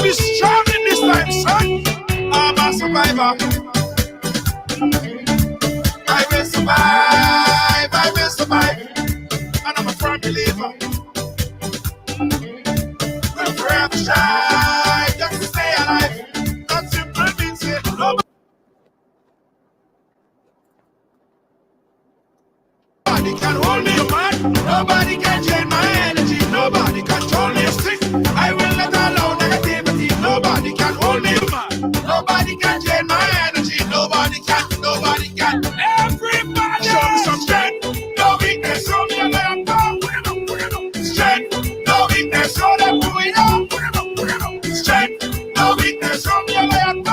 be strong in this time, son. I'm a survivor. I will survive. I will survive. And I'm a firm believer. We'll forever shine just to stay alive. That simply means it. Nobody can hold me, man. Nobody can drain my energy. Nobody control me. Stick. I will not allow negativity. Nobody can hold me, man. Nobody can drain my energy. Nobody can. Nobody can. Everybody show me some strength. No weakness. Show me a man. Strength. No weakness. Show them who we are. Strength. No weakness. Show me a man.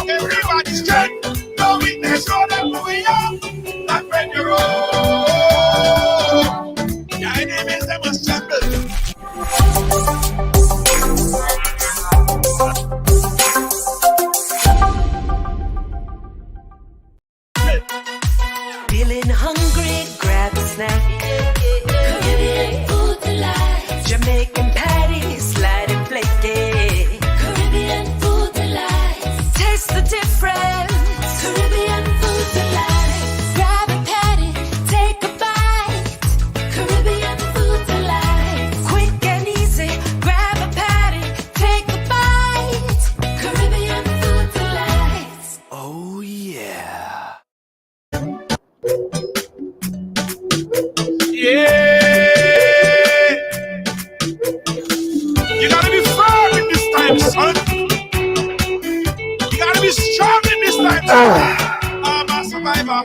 Everybody strength. No weakness. Show them who we are. That friend you're all. Feeling hungry, grab a snack. Caribbean food delight. Jamaican patties, slide and flaky. Caribbean food delight. Taste the difference. Caribbean food delight. Grab a patty, take a bite. Caribbean food delight. Quick and easy, grab a patty, take a bite. Caribbean food delight. Oh yeah. Yeah. You gotta be firm in this time, son. You gotta be strong in this time, son. I'm a survivor.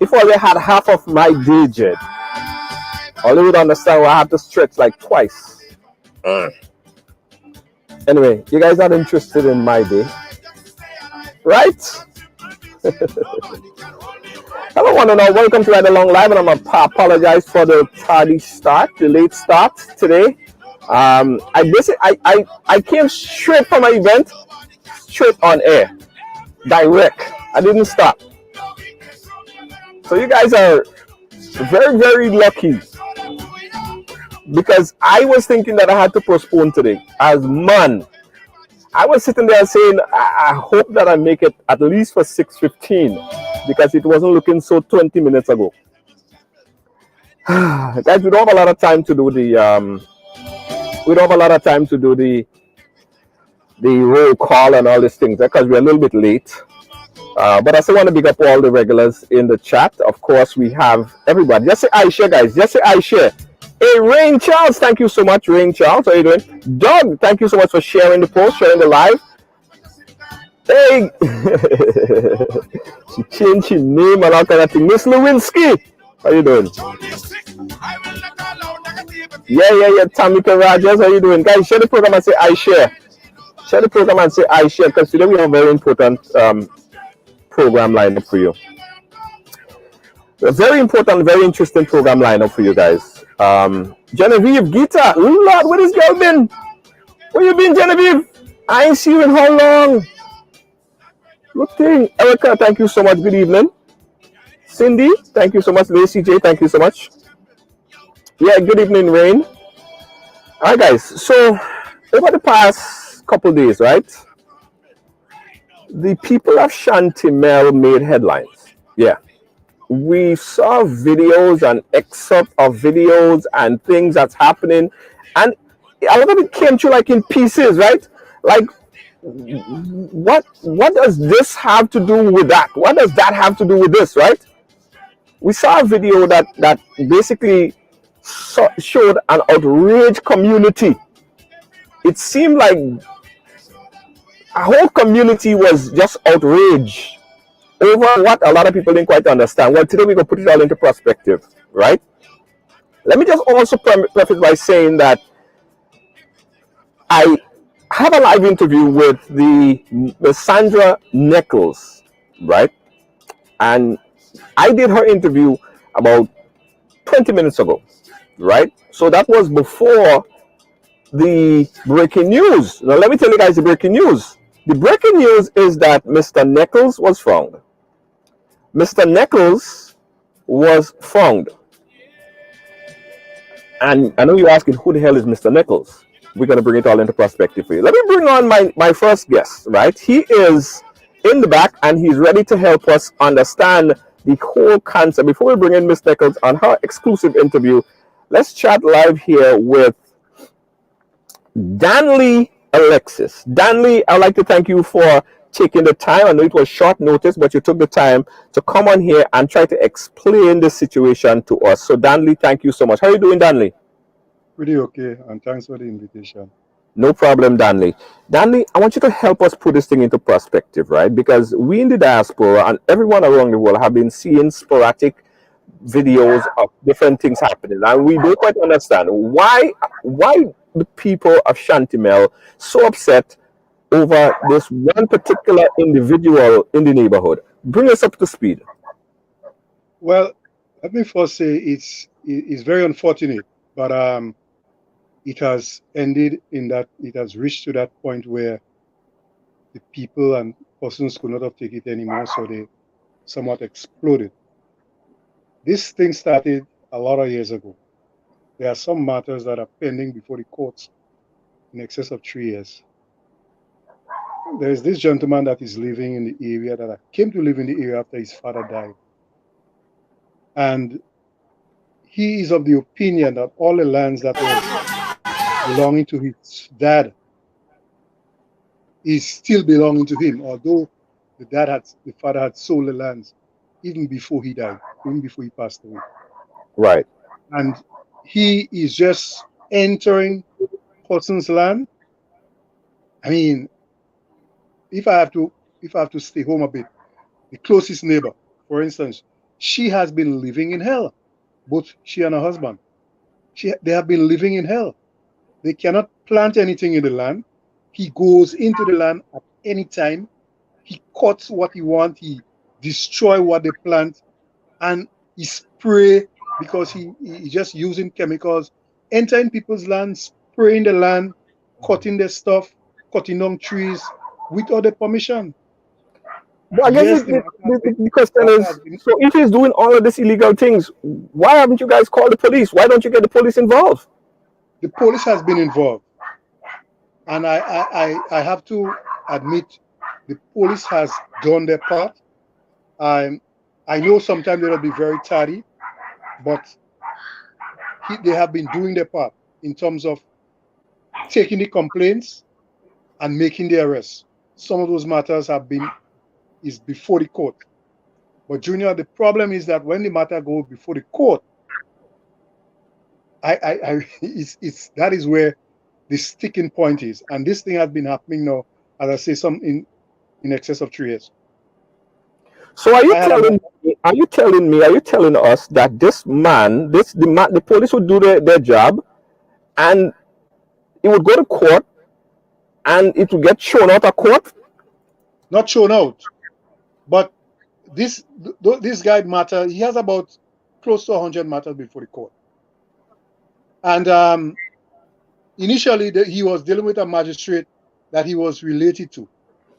If only I had half of my digit, only would understand why I have to stretch like twice. Anyway, you guys are interested in my day, right? Hello, one and all. Welcome to Ridealong Live, and I'm gonna apologize for the tardy start, the late start today. I came straight from my event, straight on air, direct. I didn't stop. So you guys are very, very lucky, because I was thinking that I had to postpone today. As man, I was sitting there saying, I hope that I make it at least for 6:15, because it wasn't looking so 20 minutes ago. Guys, we don't have a lot of time to do the roll call and all these things, because we're a little bit late. But I still want to big up all the regulars in the chat. Of course, we have everybody. Just say I share, guys. Just say I share. Hey, Rain Charles, thank you so much. Rain Charles, how are you doing? Doug, thank you so much for sharing the post, sharing the live. Hey, she changed her name and all kind of thing. Miss Lewinsky, how you doing? Yeah. Tamika Rogers, how you doing? Guys, share the program and say I share. Share the program and say I share, because today we have a very important program lineup for you. A very important, very interesting program lineup for you guys. Genevieve, Gita, Lord, where this girl been? Where you been, Genevieve? I ain't see you in how long? Good thing. Erica, thank you so much. Good evening. Cindy, thank you so much. Lacey J, thank you so much. Yeah, good evening, Rain. All right, guys. So, over the past couple days, right? The people of Chantimelle made headlines. Yeah. We saw videos and excerpts of videos and things that's happening, and a lot of it came through like in pieces, right? Like, what does this have to do with that? What does that have to do with this, right? We saw a video that basically showed an outraged community. It seemed like a whole community was just outraged over what a lot of people didn't quite understand. Well, today we're going to put it all into perspective, right? Let me just also preface by saying that I have a live interview with the Sandra Neckles, right? And I did her interview about 20 minutes ago, right? So that was before the breaking news. Now, let me tell you guys the breaking news. The breaking news is that Mr. Neckles was found. Mr. Neckles was found. And I know you're asking, who the hell is Mr. Neckles? We're going to bring it all into perspective for you. Let me bring on my first guest, right? He is in the back and he's ready to help us understand the whole concept. Before we bring in Miss Neckles on her exclusive interview, let's chat live here with Danley Alexis. Danley, I'd like to thank you for taking the time. I know it was short notice, but you took the time to come on here and try to explain the situation to us. So, Danley, thank you so much. How are you doing, Danley? Pretty okay, and thanks for the invitation. No problem, Danley. Danley, I want you to help us put this thing into perspective, right? Because we in the diaspora and everyone around the world have been seeing sporadic videos of different things happening, and we don't quite understand why the people of Chantimelle so upset over this one particular individual in the neighborhood. Bring us up to speed. Well, let me first say it's very unfortunate, but it has ended in that it has reached to that point where the people and persons could not have taken it anymore, so they somewhat exploded. This thing started a lot of years ago. There are some matters that are pending before the courts in excess of 3 years. There's this gentleman that is living in the area that came to live in the area after his father died. And he is of the opinion that all the lands that was belonging to his dad is still belonging to him, although the father had sold the lands even before he died, even before he passed away. Right. And he is just entering person's land. I mean, if I have to stay home a bit, the closest neighbor, for instance, she has been living in hell. Both she and her husband. They have been living in hell. They cannot plant anything in the land. He goes into the land at any time. He cuts what he wants. He destroys what they plant. And he spray because he just using chemicals, entering people's land, spraying the land, cutting their stuff, cutting down trees without the permission. But I guess Yes, the question is, so if he's doing all of these illegal things, why haven't you guys called the police? Why don't you get the police involved? The police has been involved. And I have to admit, the police has done their part. I know sometimes they will be very tardy, but they have been doing their part in terms of taking the complaints and making the arrests. Some of those matters is before the court. But Junior, the problem is that when the matter goes before the court, that is where the sticking point is. And this thing has been happening now, as I say, some in excess of 3 years. So are you telling us that this man, the police would do their job and it would go to court and it would get shown out of court? Not shown out. But this guy matter, he has about close to 100 matters before the court. And initially, he was dealing with a magistrate that he was related to.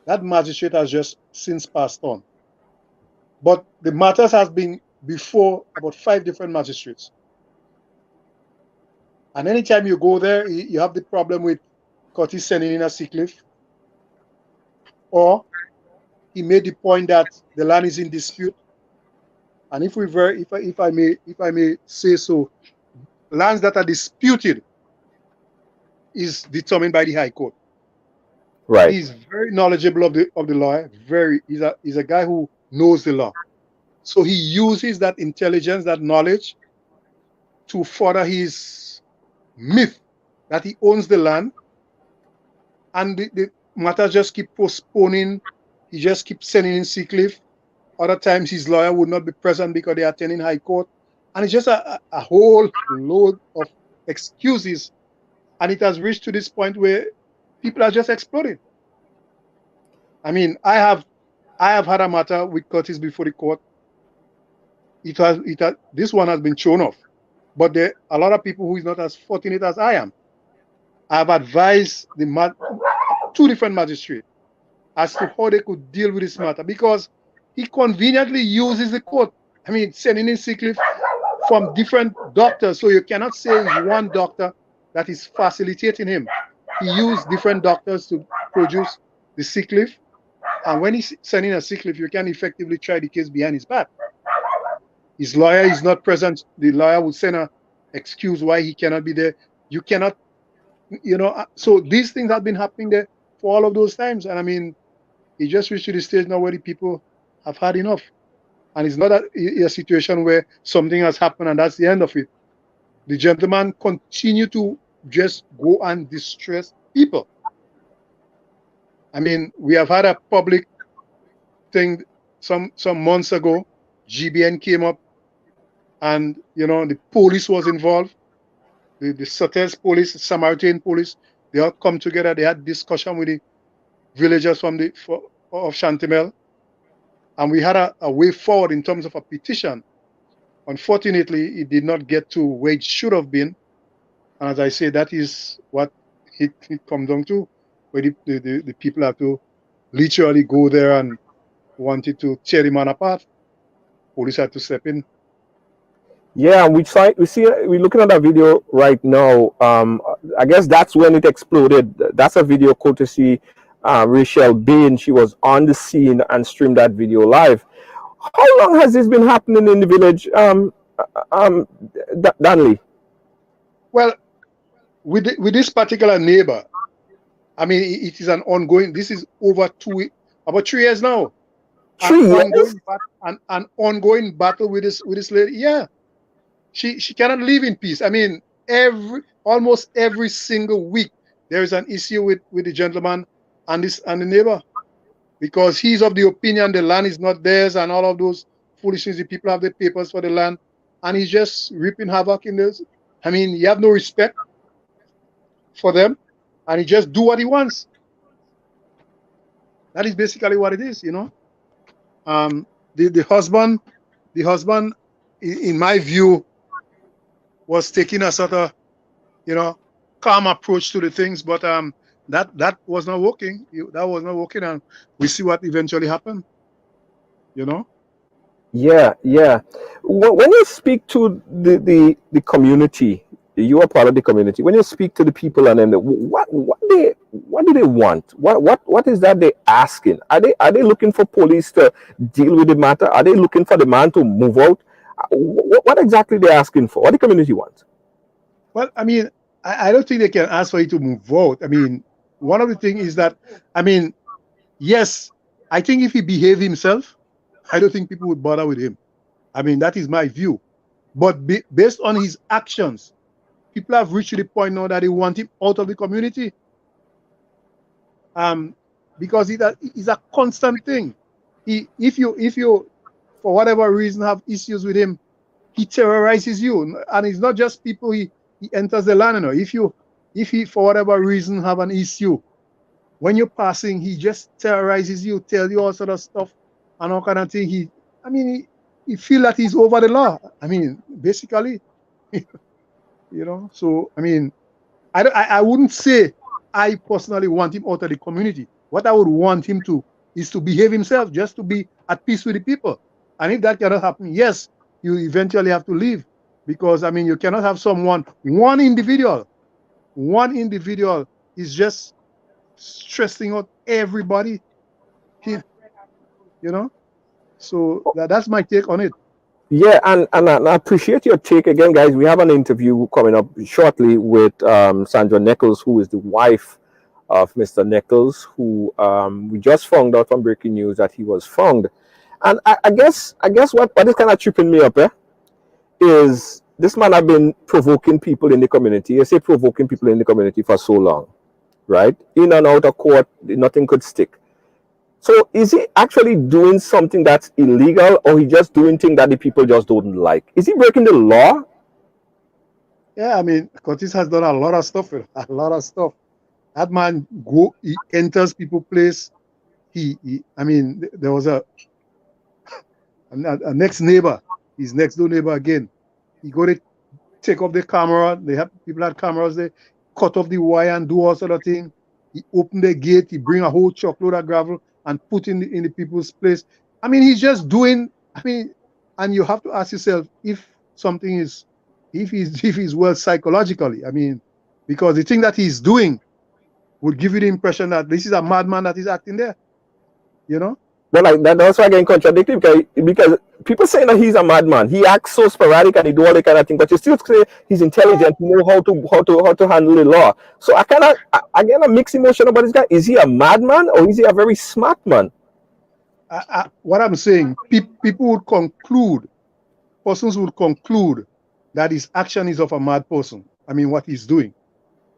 That magistrate has just since passed on. But the matters has been before about 5 different magistrates. And anytime you go there, you have the problem with Curtis sending in a sick leave, or he made the point that the land is in dispute. And if I may say so, lands that are disputed is determined by the High Court. Right. He's very knowledgeable of the law. He's a guy who knows the law. So he uses that intelligence, that knowledge, to further his myth that he owns the land. And the matter just keep postponing. He just keeps sending in sick leave. Other times his lawyer would not be present because they are attending High Court. And it's just a whole load of excuses. And it has reached to this point where people are just exploding. I mean, I have had a matter with Curtis before the court. This one has been shown off. But there are a lot of people who is not as fortunate as I am. I have advised 2 different magistrates as to how they could deal with this matter, because he conveniently uses the court. I mean, sending in sick leave from different doctors. So you cannot say it's one doctor that is facilitating him. he used different doctors to produce the sick leave. And when he's sending a sick leave, you can effectively try the case behind his back. His lawyer is not present. The lawyer would send a excuse why he cannot be there. You cannot, so these things have been happening there for all of those times. And I mean, it just reached to the stage now where the people have had enough. And it's not a situation where something has happened and that's the end of it. The gentleman continue to just go and distress people. I mean, we have had a public thing some months ago. GBN came up and, the police was involved. The Sutter's police, the Samaritan police, they all come together. They had discussion with the villagers of Chantimelle. And we had a way forward in terms of a petition. Unfortunately, it did not get to where it should have been. And as I say, that is what it comes down to, where the people have to literally go there and wanted to tear the man apart. Police had to step in. Yeah, we're looking at that video right now. I guess that's when it exploded. That's a video courtesy Rachel Bain. She was on the scene and streamed that video live. How long has this been happening in the village, Danley? Well, with this particular neighbor, I mean, it is an ongoing. This is about 3 years now. 3 years? An ongoing battle with this lady. Yeah, she cannot live in peace. I mean, almost every single week there is an issue with the gentleman and the neighbor, because he's of the opinion the land is not theirs and all of those foolishness. The people have the papers for the land, and he's just reaping havoc in this. I mean, you have no respect for them, and he just do what he wants. That is basically what it is, The husband, in my view, was taking a sort of, calm approach to the things, but that was not working. That was not working, and we see what eventually happened. Yeah. When you speak to the community, you are part of the community. When you speak to the people and them, what do they want? What is that they asking? Are they looking for police to deal with the matter? Are they looking for the man to move out? What exactly they asking for? What the community wants? Well, I mean, I don't think they can ask for you to move out. I mean, one of the things is that, I mean, yes, I think if he behaved himself, I don't think people would bother with him. I mean, that is my view. But based on his actions, people have reached the point now that they want him out of the community. Because it's a constant thing. If you for whatever reason have issues with him, he terrorizes you. And it's not just people he enters the land. If he for whatever reason have an issue, when you're passing, he just terrorizes you, tell you all sort of stuff and all kind of thing. He feel that he's over the law. I mean, basically, So I mean, I wouldn't say I personally want him out of the community. What I would want him to is to behave himself, just to be at peace with the people. And if that cannot happen, yes, you eventually have to leave, because I mean, you cannot have one individual is just stressing out everybody. So that's my take on it. Yeah, and I appreciate your take again, guys. We have an interview coming up shortly with Sandra Neckles, who is the wife of Mr. Neckles, who we just found out from breaking news that he was found. And I guess what is kind of tripping me up is this man have been provoking people in the community. I say provoking people in the community for so long, right? In and out of court, nothing could stick. So is he actually doing something that's illegal, or he just doing things that the people just don't like? Is he breaking the law? Yeah, I mean, Curtis has done a lot of stuff. That man he enters people's place. There was a next neighbor, his next door neighbor again. He go to take off the camera. People had cameras there, cut off the wire and do all sort of thing. He opened the gate. He bring a whole truckload of gravel and put in the people's place. I mean, he's just doing. And you have to ask yourself if he's well psychologically. I mean, because the thing that he's doing would give you the impression that this is a madman that is acting there. You know? But like that's why again contradictory because people saying that he's a madman. He acts so sporadic and he do all that kind of thing, but you still say he's intelligent, know how to handle the law. So I get a mixed emotion about this guy. Is he a madman or is he a very smart man? What I'm saying, people would conclude, persons would conclude that his action is of a mad person. I mean, what he's doing.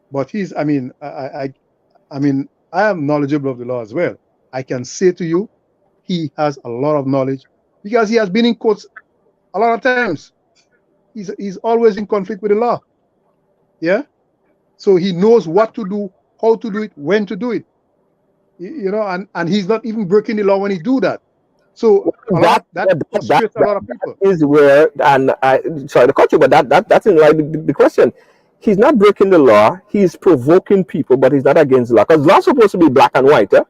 But he's, I mean, I am knowledgeable of the law as well. I can say to you, he has a lot of knowledge because he has been in courts a lot of times. He's always in conflict with the law. Yeah. So he knows what to do, how to do it, when to do it. You know, and he's not even breaking the law when he do that. So that frustrates a lot of people. That is where, and sorry to cut you, but that's in like the question. He's not breaking the law. He's provoking people, but he's not against the law. Because law's supposed to be black and white. Eh?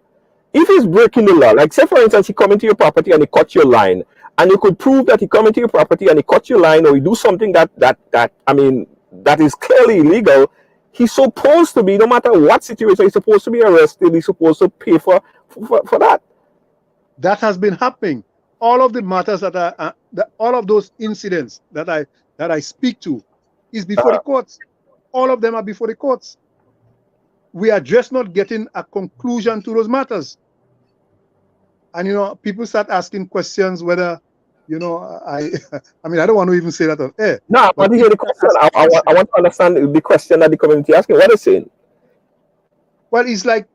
If he's breaking the law, like say for instance, he come into your property and he cut your line, and you could prove that he come into your property and he cut your line, or he do something that is clearly illegal. He's supposed to be, no matter what situation, he's supposed to be arrested. He's supposed to pay for that. That has been happening. All of the matters that all of those incidents that I speak to is before the courts. All of them are before the courts. We are just not getting a conclusion to those matters. And you know, people start asking questions whether, you know, I mean, I don't want to even say that on air. No, I want to hear the question. I want to understand the question that the community asking. What is saying? Well, it's like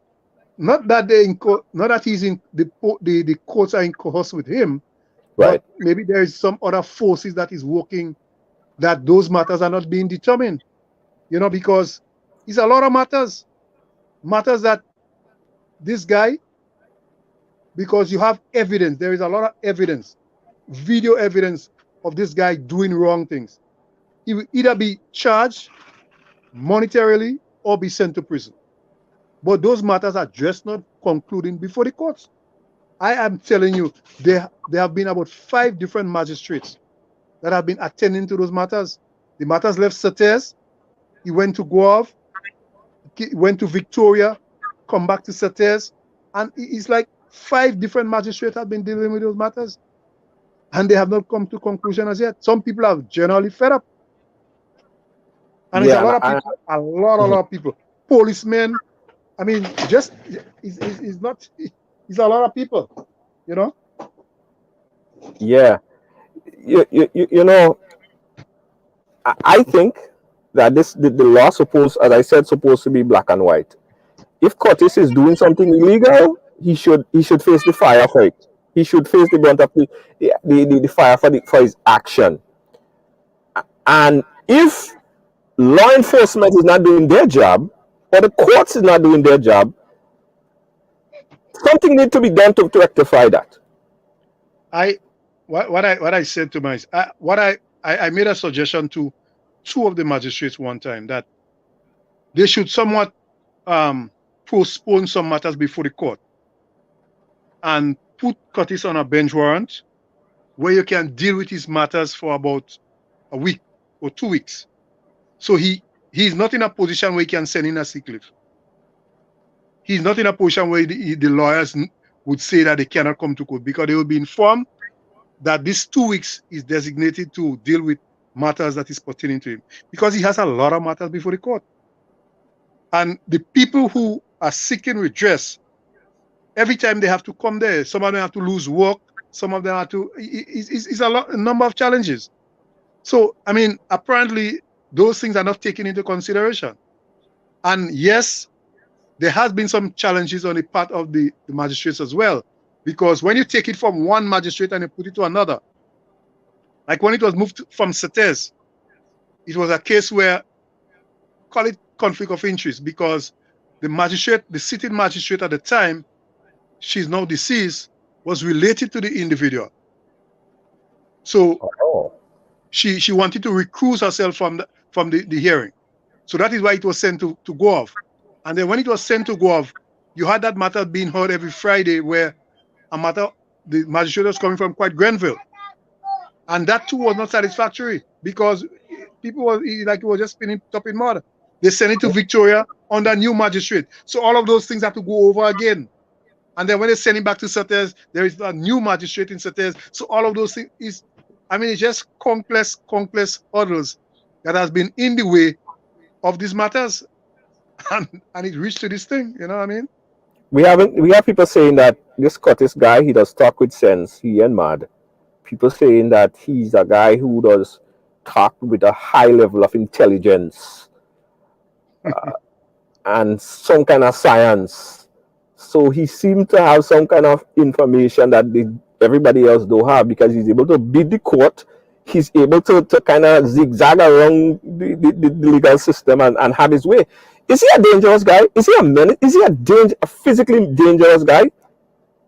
not that he's in the courts are in course with him, right? But maybe there is some other forces that is working that those matters are not being determined. You know, because it's a lot of matters that this guy, because you have evidence, there is a lot of evidence, video evidence of this guy doing wrong things. He will either be charged monetarily or be sent to prison. But those matters are just not concluding before the courts. I am telling you, there have been about 5 different magistrates that have been attending to those matters. The matters left Sates, he went to Guave, he went to Victoria, come back to Sates, and it's like 5 different magistrates have been dealing with those matters, and they have not come to conclusion as yet. Some people are generally fed up, and it's a lot of people, a lot of people, policemen. I mean, just it's a lot of people, you know. Yeah, you know, I think that the law supposed, as I said, supposed to be black and white. If Curtis is doing something illegal, he should face the fire for it. He should face the brunt of the fire for his action. And if law enforcement is not doing their job, or the courts is not doing their job, something needs to be done to rectify that. What I said to I made a suggestion to 2 of the magistrates one time that they should somewhat postpone some matters before the court and put Curtis on a bench warrant where you can deal with his matters for about a week or 2 weeks. So he's not in a position where he can send in a sick leave. He's not in a position where the lawyers would say that they cannot come to court because they will be informed that this 2 weeks is designated to deal with matters that is pertaining to him, because he has a lot of matters before the court. And the people who are seeking redress, every time they have to come there, some of them have to lose work, some of them have to, it's a number of challenges. So, I mean, apparently those things are not taken into consideration. And yes, there has been some challenges on the part of the magistrates as well, because when you take it from one magistrate and you put it to another, like when it was moved from Sates, it was a case where, call it conflict of interest, because the sitting magistrate at the time, she's now deceased, was related to the individual. So she wanted to recuse herself from the hearing. So that is why it was sent to Guave. And then when it was sent to Guave, you had that matter being heard every Friday, where the magistrate was coming from quite Grenville. And that too was not satisfactory, because people were like, it was just spinning top in mud. They send it to Victoria under new magistrate. So all of those things have to go over again. And then when they send it back to Sates, there is a new magistrate in Sates. So all of those things is, I mean, it's just complex hurdles that has been in the way of these matters. And it reached to this thing, you know what I mean? We have people saying that this Scottish guy, he does talk with sense, he and mad. People saying that he's a guy who does talk with a high level of intelligence and some kind of science. So he seemed to have some kind of information that everybody else don't have, because he's able to beat the court. He's able to kind of zigzag around the legal system and have his way. Is he a dangerous guy? Is he a menace? Is he a physically dangerous guy?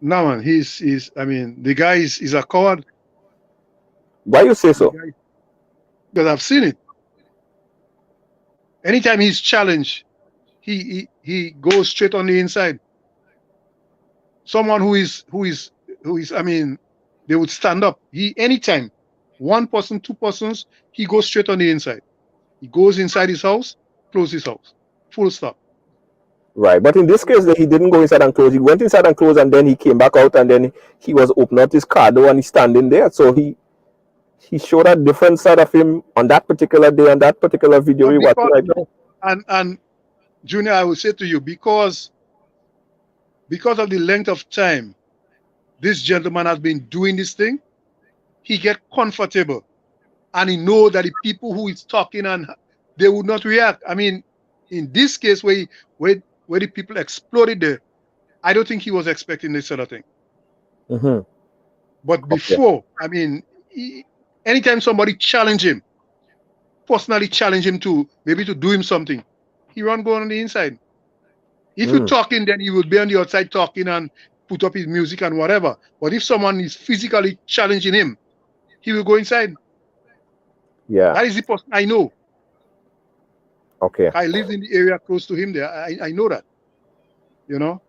No, man, he's I mean, the guy is a coward. Why you say so? Because I've seen it. Anytime he's challenged, he goes straight on the inside. Someone who is I mean, they would stand up. Anytime, one person, two persons, he goes straight on the inside. He goes inside his house, close his house. Full stop. Right, but in this case, he didn't go inside and close. He went inside and closed, and then he came back out, and then he was opening up his car door, and he's standing there. So he showed a different side of him on that particular day, on that particular video we watched right now. And Junior, I will say to you, because of the length of time this gentleman has been doing this thing, he get comfortable, and he know that the people who is talking, and they would not react. I mean, in this case where the people exploded there, I don't think he was expecting this sort of thing. Mm-hmm. But before, I mean, anytime somebody challenge him, personally challenge him to maybe to do him something, he run go on the inside. If you're talking, then he will be on the outside talking and put up his music and whatever. But if someone is physically challenging him, he will go inside. Yeah. That is the person I know. Okay. I lived in the area close to him there. I know that. You know?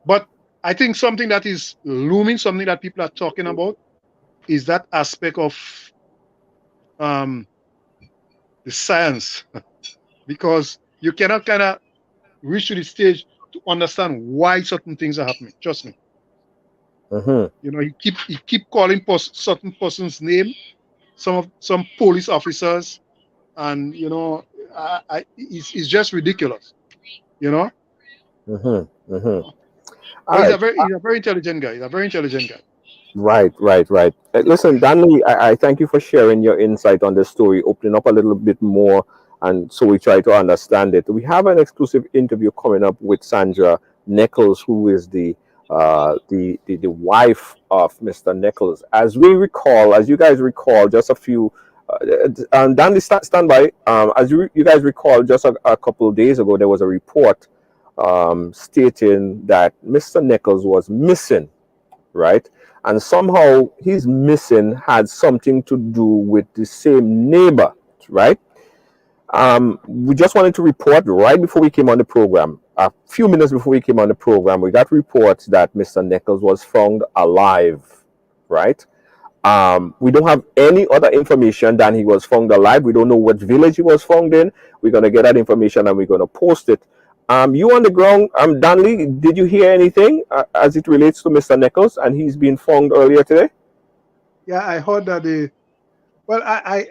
But I think something that is looming, something that people are talking about, is that aspect of the science. Because you cannot kind of reach to the stage to understand why certain things are happening. Trust me. Mm-hmm. You know, he keep calling certain person's name, some police officers, and you know, it's just ridiculous. You know. Mm-hmm. Mm-hmm. He's a very intelligent guy. He's a very intelligent guy. Right. Listen, Danley, I thank you for sharing your insight on this story, opening up a little bit more, and so we try to understand it. We have an exclusive interview coming up with Sandra Neckles, who is the wife of Mr. Neckles. As you guys recall, just a few, and Danley, stand by. As you guys recall, just a couple of days ago, there was a report stating that Mr. Neckles was missing, right? And somehow his missing had something to do with the same neighbor, right? We just wanted to report right before we came on the program, a few minutes before we came on the program, we got reports that Mr. Neckles was found alive, right? We don't have any other information than he was found alive. We don't know what village he was found in. We're going to get that information and we're going to post it. You on the ground, Danley, did you hear anything as it relates to Mr. Neckles and he's been found earlier today? Yeah, I heard that I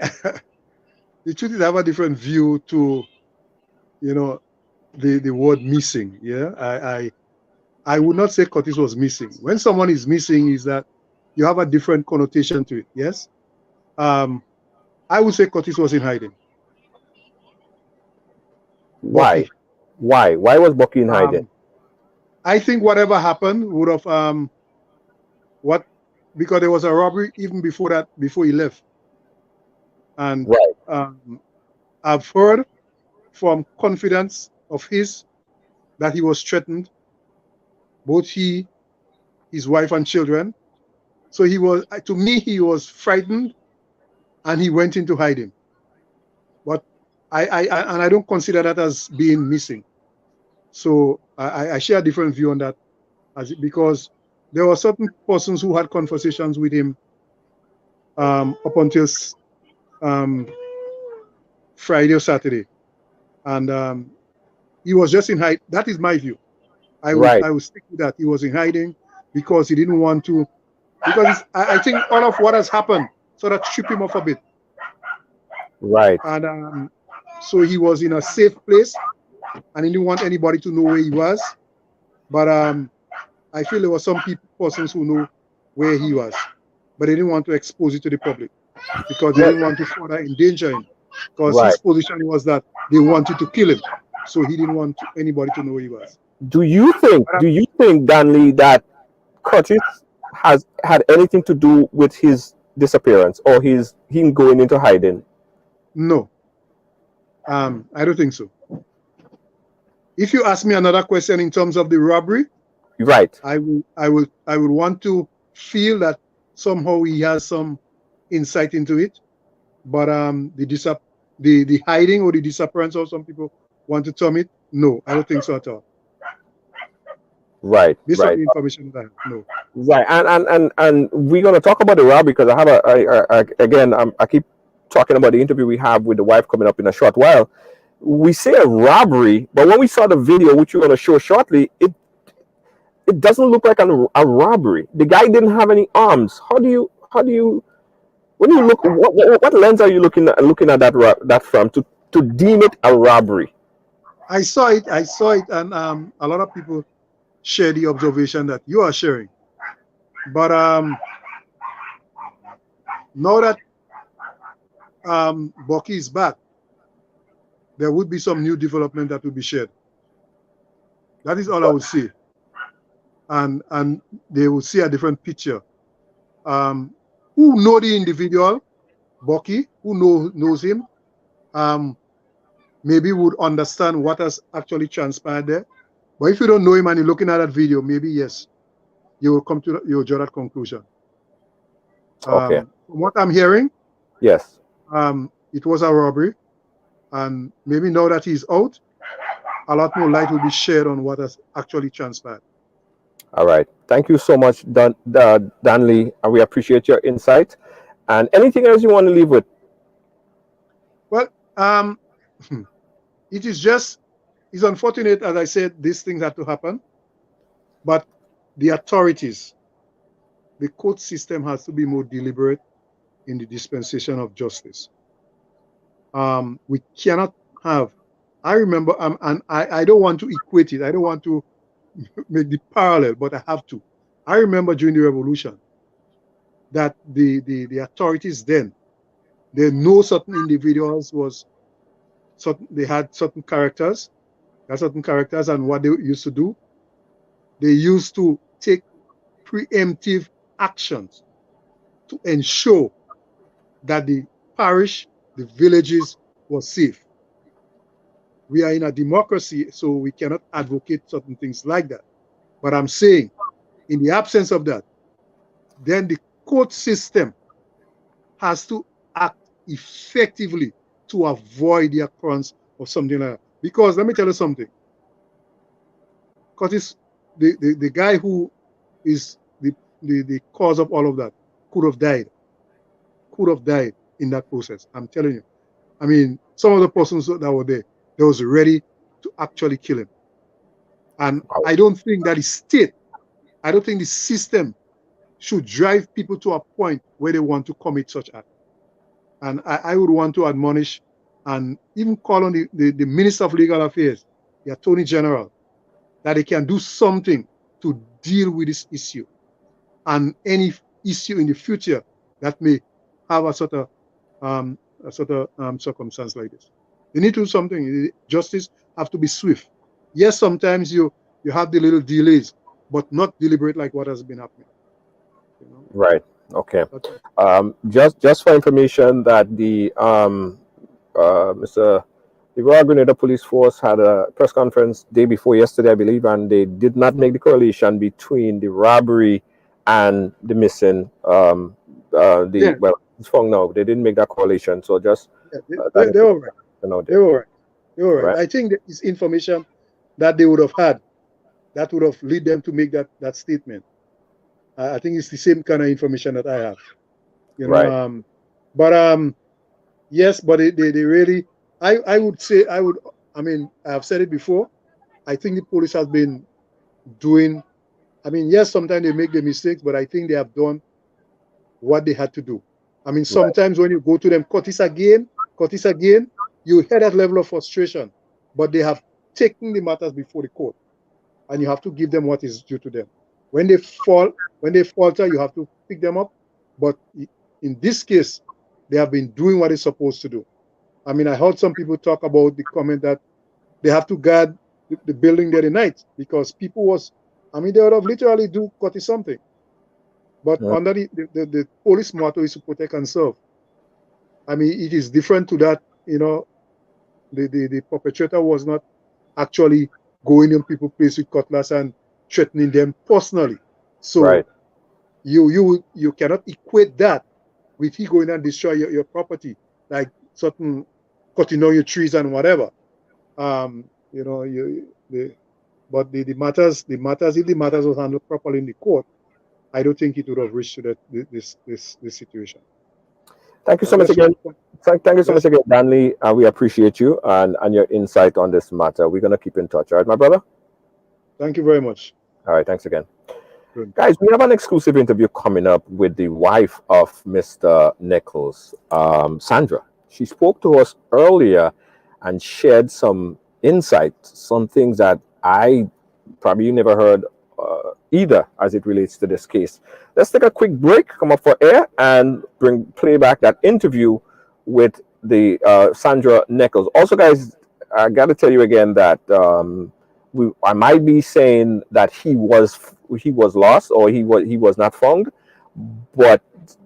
the truth is I have a different view to, you know, the word missing. Yeah, I would not say Curtis was missing. When someone is missing, is that you have a different connotation to it. Yes, I would say Curtis was in hiding. Why? Bucky. Why was Bucky in hiding? I think whatever happened would have because there was a robbery even before that, before he left. And right. I've heard from confidence of his that he was threatened, both he, his wife and children. So he was, to me, he was frightened and he went into hiding. But I don't consider that as being missing. So I share a different view on that, because there were certain persons who had conversations with him up until Friday or Saturday, and he was just in hiding. That is my view. I would stick with that. He was in hiding because he didn't want to. Because I think all of what has happened sort of tripped him off a bit. Right. And so he was in a safe place, and he didn't want anybody to know where he was. But I feel there were some persons who know where he was, but they didn't want to expose it to the public because they didn't want to further endanger him. Because his position was that they wanted to kill him, so he didn't want anybody to know where he was. Do you think, Danley, that Curtis has had anything to do with his disappearance or him going into hiding? No, I don't think so. If you ask me another question in terms of the robbery, right, I would want to feel that somehow he has some insight into it, but the hiding or the disappearance, or some people want to term it, no, I don't think so at all. Right, based on the information that I have, no. Right, and we're going to talk about the robbery because I have I keep talking about the interview we have with the wife coming up in a short while. We say a robbery, but when we saw the video, which we're going to show shortly, it doesn't look like a robbery. The guy didn't have any arms. How do you when you look, what lens are you looking at that from to deem it a robbery? I saw it, and a lot of people share the observation that you are sharing. But now that Bucky is back, there would be some new development that will be shared. That is all I would say. And they will see a different picture. Who know the individual, Bucky, who knows him, maybe would understand what has actually transpired there. But if you don't know him and you're looking at that video, maybe yes, you will come to draw that conclusion. Okay. From what I'm hearing, yes, it was a robbery, and maybe now that he's out, a lot more light will be shared on what has actually transpired. All right. Thank you so much, Danley. We appreciate your insight. And anything else you want to leave with? Well, it's unfortunate, as I said, these things had to happen. But the authorities, the court system has to be more deliberate in the dispensation of justice. We cannot have, I remember, and I don't want to equate it, I don't want to make the parallel, but I have to. I remember during the revolution that the authorities then, they know certain individuals they had certain characters, and what they used to do, they used to take preemptive actions to ensure that the parish, the villages were safe. We are in a democracy, so we cannot advocate certain things like that. But I'm saying, in the absence of that, then the court system has to act effectively to avoid the occurrence of something like that. Because let me tell you something. Because the guy who is the cause of all of that could have died in that process. I'm telling you. I mean, some of the persons that were there, they was ready to actually kill him. And I don't think that the state, I don't think the system should drive people to a point where they want to commit such act. And I would want to admonish and even call on the Minister of Legal Affairs, the Attorney General, that they can do something to deal with this issue and any issue in the future that may have a sort of circumstance like this. They need to do something. Justice have to be swift. Yes, sometimes you have the little delays, but not deliberate like what has been happening. You know? Right. Okay. Just for information that the Royal Grenada Police Force had a press conference day before yesterday, I believe, and they did not make the correlation between the robbery and the missing. Well, it's found now. They didn't make that correlation. So just they were right. They were right. I think that is information that they would have had that would have led them to make that statement. I think it's the same kind of information that I have. You know, right. Yes, but they really, I would say, I would I mean, I've said it before. I think the police has been doing, I mean, yes, sometimes they make the mistakes, but I think they have done what they had to do. I mean, sometimes when you go to them, Curtis again, you hear that level of frustration, but they have taken the matters before the court, and you have to give them what is due to them. When they falter, you have to pick them up. But in this case, they have been doing what they're supposed to do. I mean, I heard some people talk about the comment that they have to guard the building there at night because people was, I mean, they would have literally do Curtis something. But under the police motto is to protect and serve. I mean, it is different to that, you know, the perpetrator was not actually going in people's place with cutlass and threatening them personally. So you cannot equate that with he going and destroy your property, like certain cutting down your trees and whatever. You know, but the matters, if the matters was handled properly in the court, I don't think it would have reached to that this situation. Thank you so much again. Thank you so much again, Danley. We appreciate you and your insight on this matter. We're gonna keep in touch, all right, my brother? Thank you very much. All right, thanks again. Good. Guys, we have an exclusive interview coming up with the wife of Mr. Neckles, Sandra. She spoke to us earlier and shared some insights, some things that I probably never heard either as it relates to this case. Let's take a quick break, come up for air, and play back that interview with the Sandra Neckles. Also, guys, I got to tell you again that I might be saying that he was lost or he was not found, but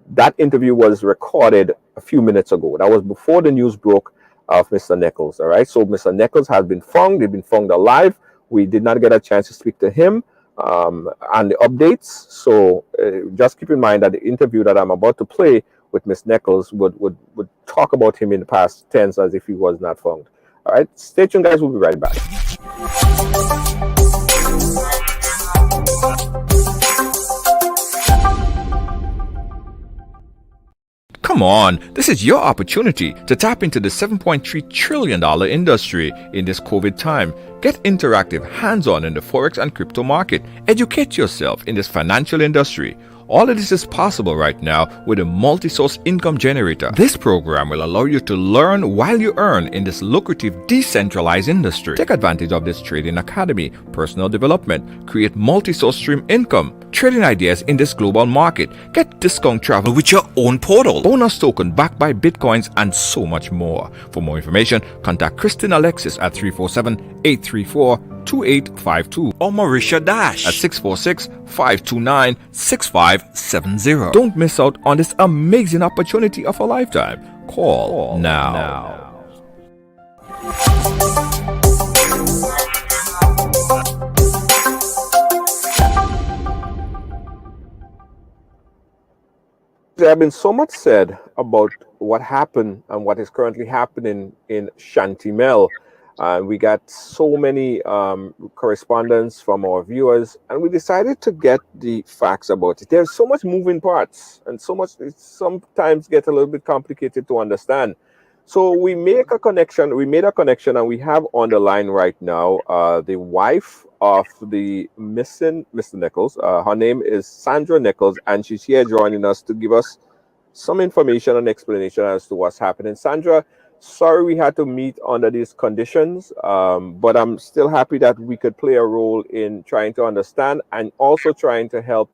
that interview was recorded a few minutes ago. That was before the news broke of Mr. Neckles. All right, so Mr. Neckles has been found. They've been found alive. We did not get a chance to speak to him and the updates. So just keep in mind that the interview that I'm about to play with Miss Neckles would talk about him in the past tense as if he was not found. All right, stay tuned, guys. We'll be right back. Come on, this is your opportunity to tap into the $7.3 trillion industry in this COVID time. Get interactive, hands-on in the Forex and crypto market. Educate yourself in this financial industry. All of this is possible right now with a multi-source income generator. This program will allow you to learn while you earn in this lucrative decentralized industry. Take advantage of this trading academy, personal development, create multi-source stream income, trading ideas in this global market, get discount travel with your own portal, bonus token backed by bitcoins, and so much more. For more information, contact Christine Alexis at 347-834-2852 or Marisha Dash at 646-529-6570. Don't miss out on this amazing opportunity of a lifetime. Call now. There have been so much said about what happened and what is currently happening in Chantimelle. We got so many correspondence from our viewers, and we decided to get the facts about it. There's so much moving parts, and so much it sometimes gets a little bit complicated to understand. So we make a connection. We made a connection, and we have on the line right now the wife of the missing Mr. Neckles. Her name is Sandra Neckles, and she's here joining us to give us some information and explanation as to what's happening. Sandra, sorry we had to meet under these conditions, but I'm still happy that we could play a role in trying to understand and also trying to help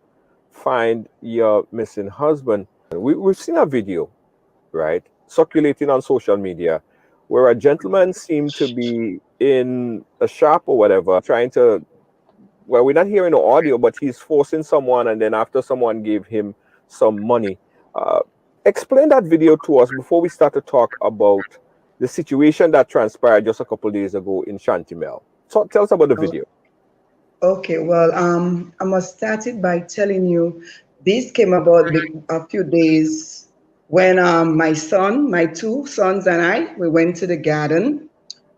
find your missing husband. We've seen a video, right, circulating on social media where a gentleman seemed to be in a shop or whatever trying to, well, we're not hearing the audio, but he's forcing someone, and then after someone gave him some money. Explain that video to us before we start to talk about the situation that transpired just a couple of days ago in Chantimelle. So tell us about the video. Okay, well, I must start it by telling you this came about a few days when my two sons and I, we went to the garden.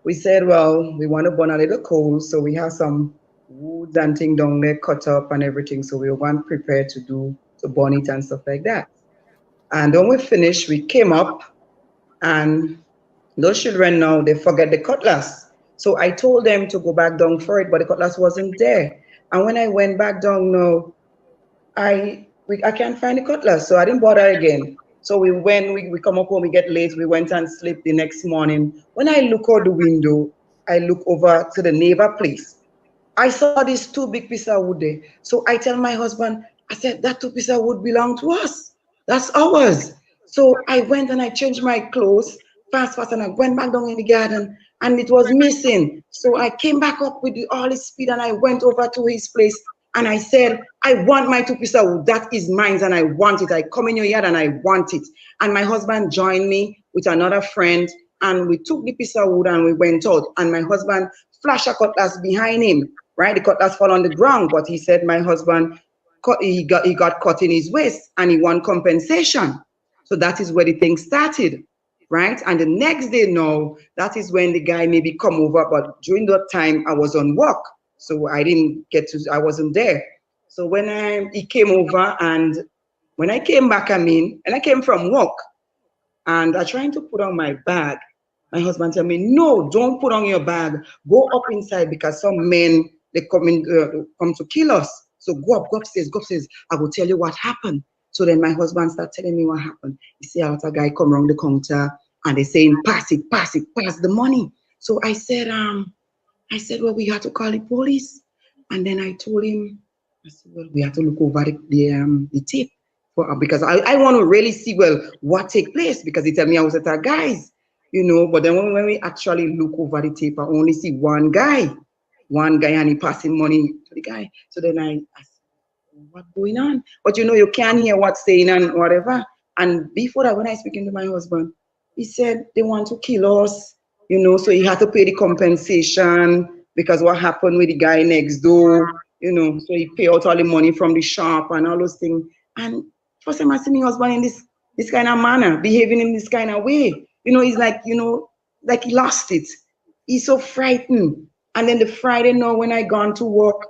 We said, well, we want to burn a little coal, so we have some woods and things down there cut up and everything, so we weren't prepared to burn it and stuff like that. And when we finished, we came up, and those children now, they forget the cutlass. So I told them to go back down for it, but the cutlass wasn't there. And when I went back down, no, I can't find the cutlass, so I didn't bother again. So we come up home, we get late, we went and sleep the next morning. When I look out the window, I look over to the neighbor place. I saw these two big pieces of wood there. So I tell my husband, I said, that two pieces of wood belong to us. That's ours. So I went and I changed my clothes fast, and I went back down in the garden and it was missing. So I came back up with all his speed and I went over to his place and I said, I want my two pieces of wood. That is mine and I want it. I come in your yard and I want it. And my husband joined me with another friend and we took the piece of wood and we went out. And my husband flashed a cutlass behind him, right? The cutlass fell on the ground, but he said my husband, he got cut in his waist and he won compensation. So that is where the thing started, right? And the next day, no, that is when the guy maybe come over, but during that time I was on work. So I wasn't there. So when he came over and when I came back, and I came from work and I trying to put on my bag, my husband told me, no, don't put on your bag. Go up inside because some men, they come to kill us. So go upstairs. I will tell you what happened. So then my husband started telling me what happened. He said, a guy come around the counter and they saying, pass the money. So I said, well, we had to call the police. And then I told him, I said, well, we have to look over the tape because I want to really see, well, what take place because he tell me I was at a guy's, but then when we actually look over the tape, I only see one guy and he passing money to the guy. So then I asked, what's going on? But you can't hear what's saying and whatever. And before that, when I speaking to my husband, he said they want to kill us, so he had to pay the compensation because what happened with the guy next door, so he pay out all the money from the shop and all those things. And first time I see my husband in this kind of manner, behaving in this kind of way, he's like, like he lost it. He's so frightened. And then the Friday now when I gone to work,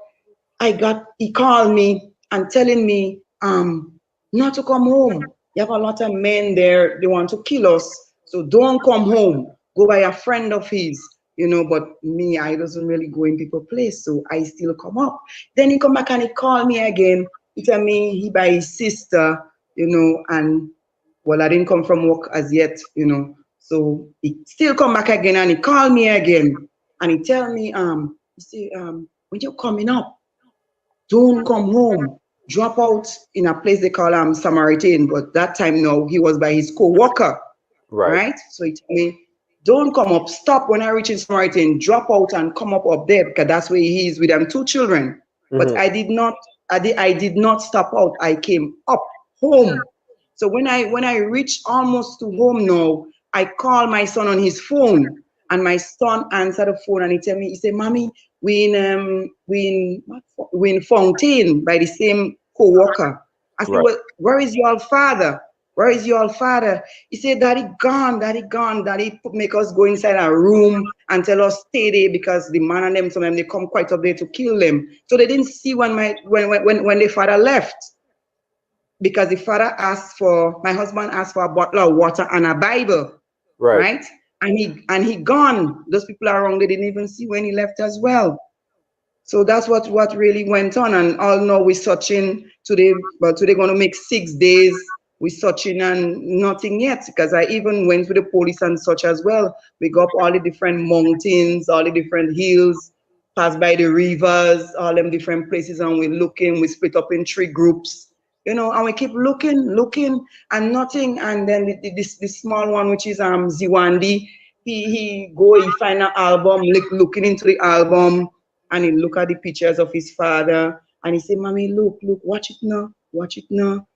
he called me and telling me not to come home. You have a lot of men there, they want to kill us. So don't come home. Go by a friend of his, but me, I doesn't really go in people's place, so I still come up. Then he come back and he called me again. He tell me he by his sister, and well, I didn't come from work as yet, So he still come back again and he called me again. And he tell me, he say, when you're coming up, don't come home. Drop out in a place they call Samaritan, but that time no, he was by his co-worker. Right? So he told me, don't come up, stop when I reach in Samaritan, drop out and come up there because that's where he is with them two children. But I did not stop out. I came up home. So when I reached almost to home now, I called my son on his phone and my son answered the phone and he said, Mommy, we in Fontaine by the same co-worker. I said, well, where is your father? Where is your father? He said, Daddy gone. Daddy make us go inside a room and tell us stay there because the man and them, some of them, they come quite up there to kill them. So they didn't see when the father left. Because the father my husband asked for a bottle of water and a Bible. Right? And he gone. Those people around, they didn't even see when he left as well. So that's what really went on. And all now we're searching today, but today going to make 6 days. We're searching and nothing yet, because I even went to the police and such as well. We go up all the different mountains, all the different hills, pass by the rivers, all them different places, and we're looking. We split up in 3 groups, and we keep looking, and nothing. And then this small one, which is Ziwandi, he find an album, looking into the album, and he look at the pictures of his father, and he say, Mommy, look, watch it now.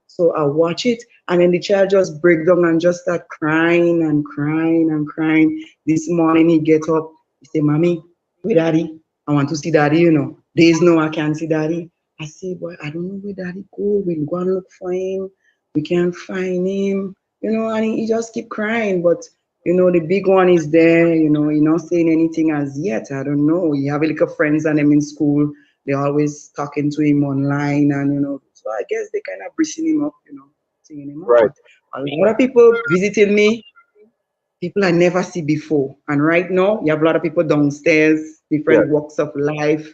So I watch it, and then the child just break down and just start crying and crying and crying. This morning he get up, he say, Mommy, where Daddy? I want to see Daddy, Days no, I can't see Daddy. I say, boy, I don't know where Daddy go. We'll go and look for him. We can't find him, and he just keep crying. But, the big one is there, he not saying anything as yet. I don't know. He have a little friends and them in school. They're always talking to him online, and, so I guess they kind of bracing him up, singing him up. Right. A lot of people visiting me, people I never see before. And right now, you have a lot of people downstairs, Yes, different walks of life,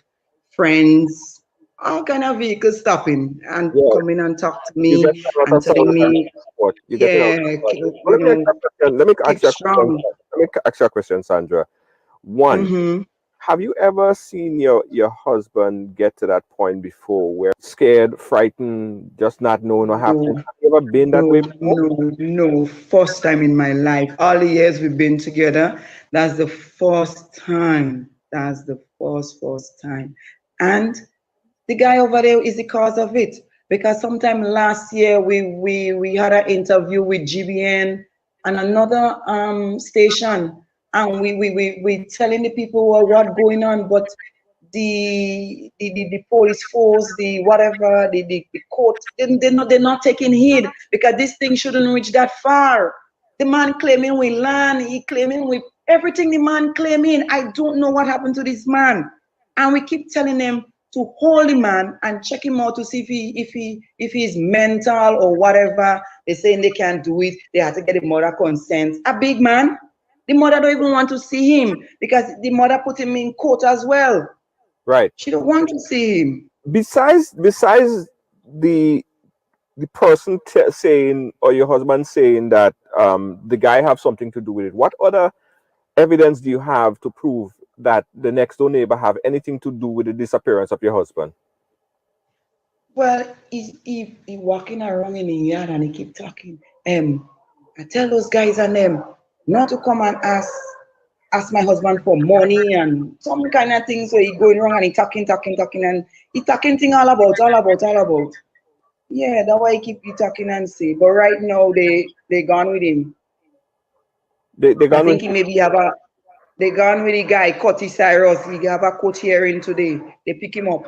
friends, all kind of vehicles stopping and yes. coming and talk to You get me a lot and of telling support. me, You're getting a lot yeah, of support. you Well, let me ask you know, a question. Let me ask keep you a question. strong. Let me ask you a question, Sandra. One, Mm-hmm. have you ever seen your husband get to that point before where scared, frightened, just not knowing what happened? No, Have you ever been that way no, before? no, no. First time in my life. All the years we've been together, that's the first time. That's the first time. And the guy over there is the cause of it. Because sometime last year we had an interview with GBN and another station, and we telling the people what going on, but the police force, the whatever, the court, they're not taking heed because this thing shouldn't reach that far. The man claiming we land, he claiming we everything the man claiming. I don't know what happened to this man. And we keep telling them to hold the man and check him out to see if he's mental or whatever. They're saying they can't do it. They have to get the mother consent. A big man. The mother don't even want to see him because the mother put him in court as well. Right. She don't want to see him. Besides the person saying, or your husband saying that the guy have something to do with it, what other evidence do you have to prove that the next door neighbor have anything to do with the disappearance of your husband? Well, he walking around in the yard and he keep talking. I tell those guys and them not to come and ask my husband for money and some kind of thing. So he going wrong and he talking and he talking thing all about. Yeah, that's why he keep he talking and say. But right now they gone with him. They I gone with think he maybe have a they gone with the guy Cutty Cyrus. He have a court hearing today. They pick him up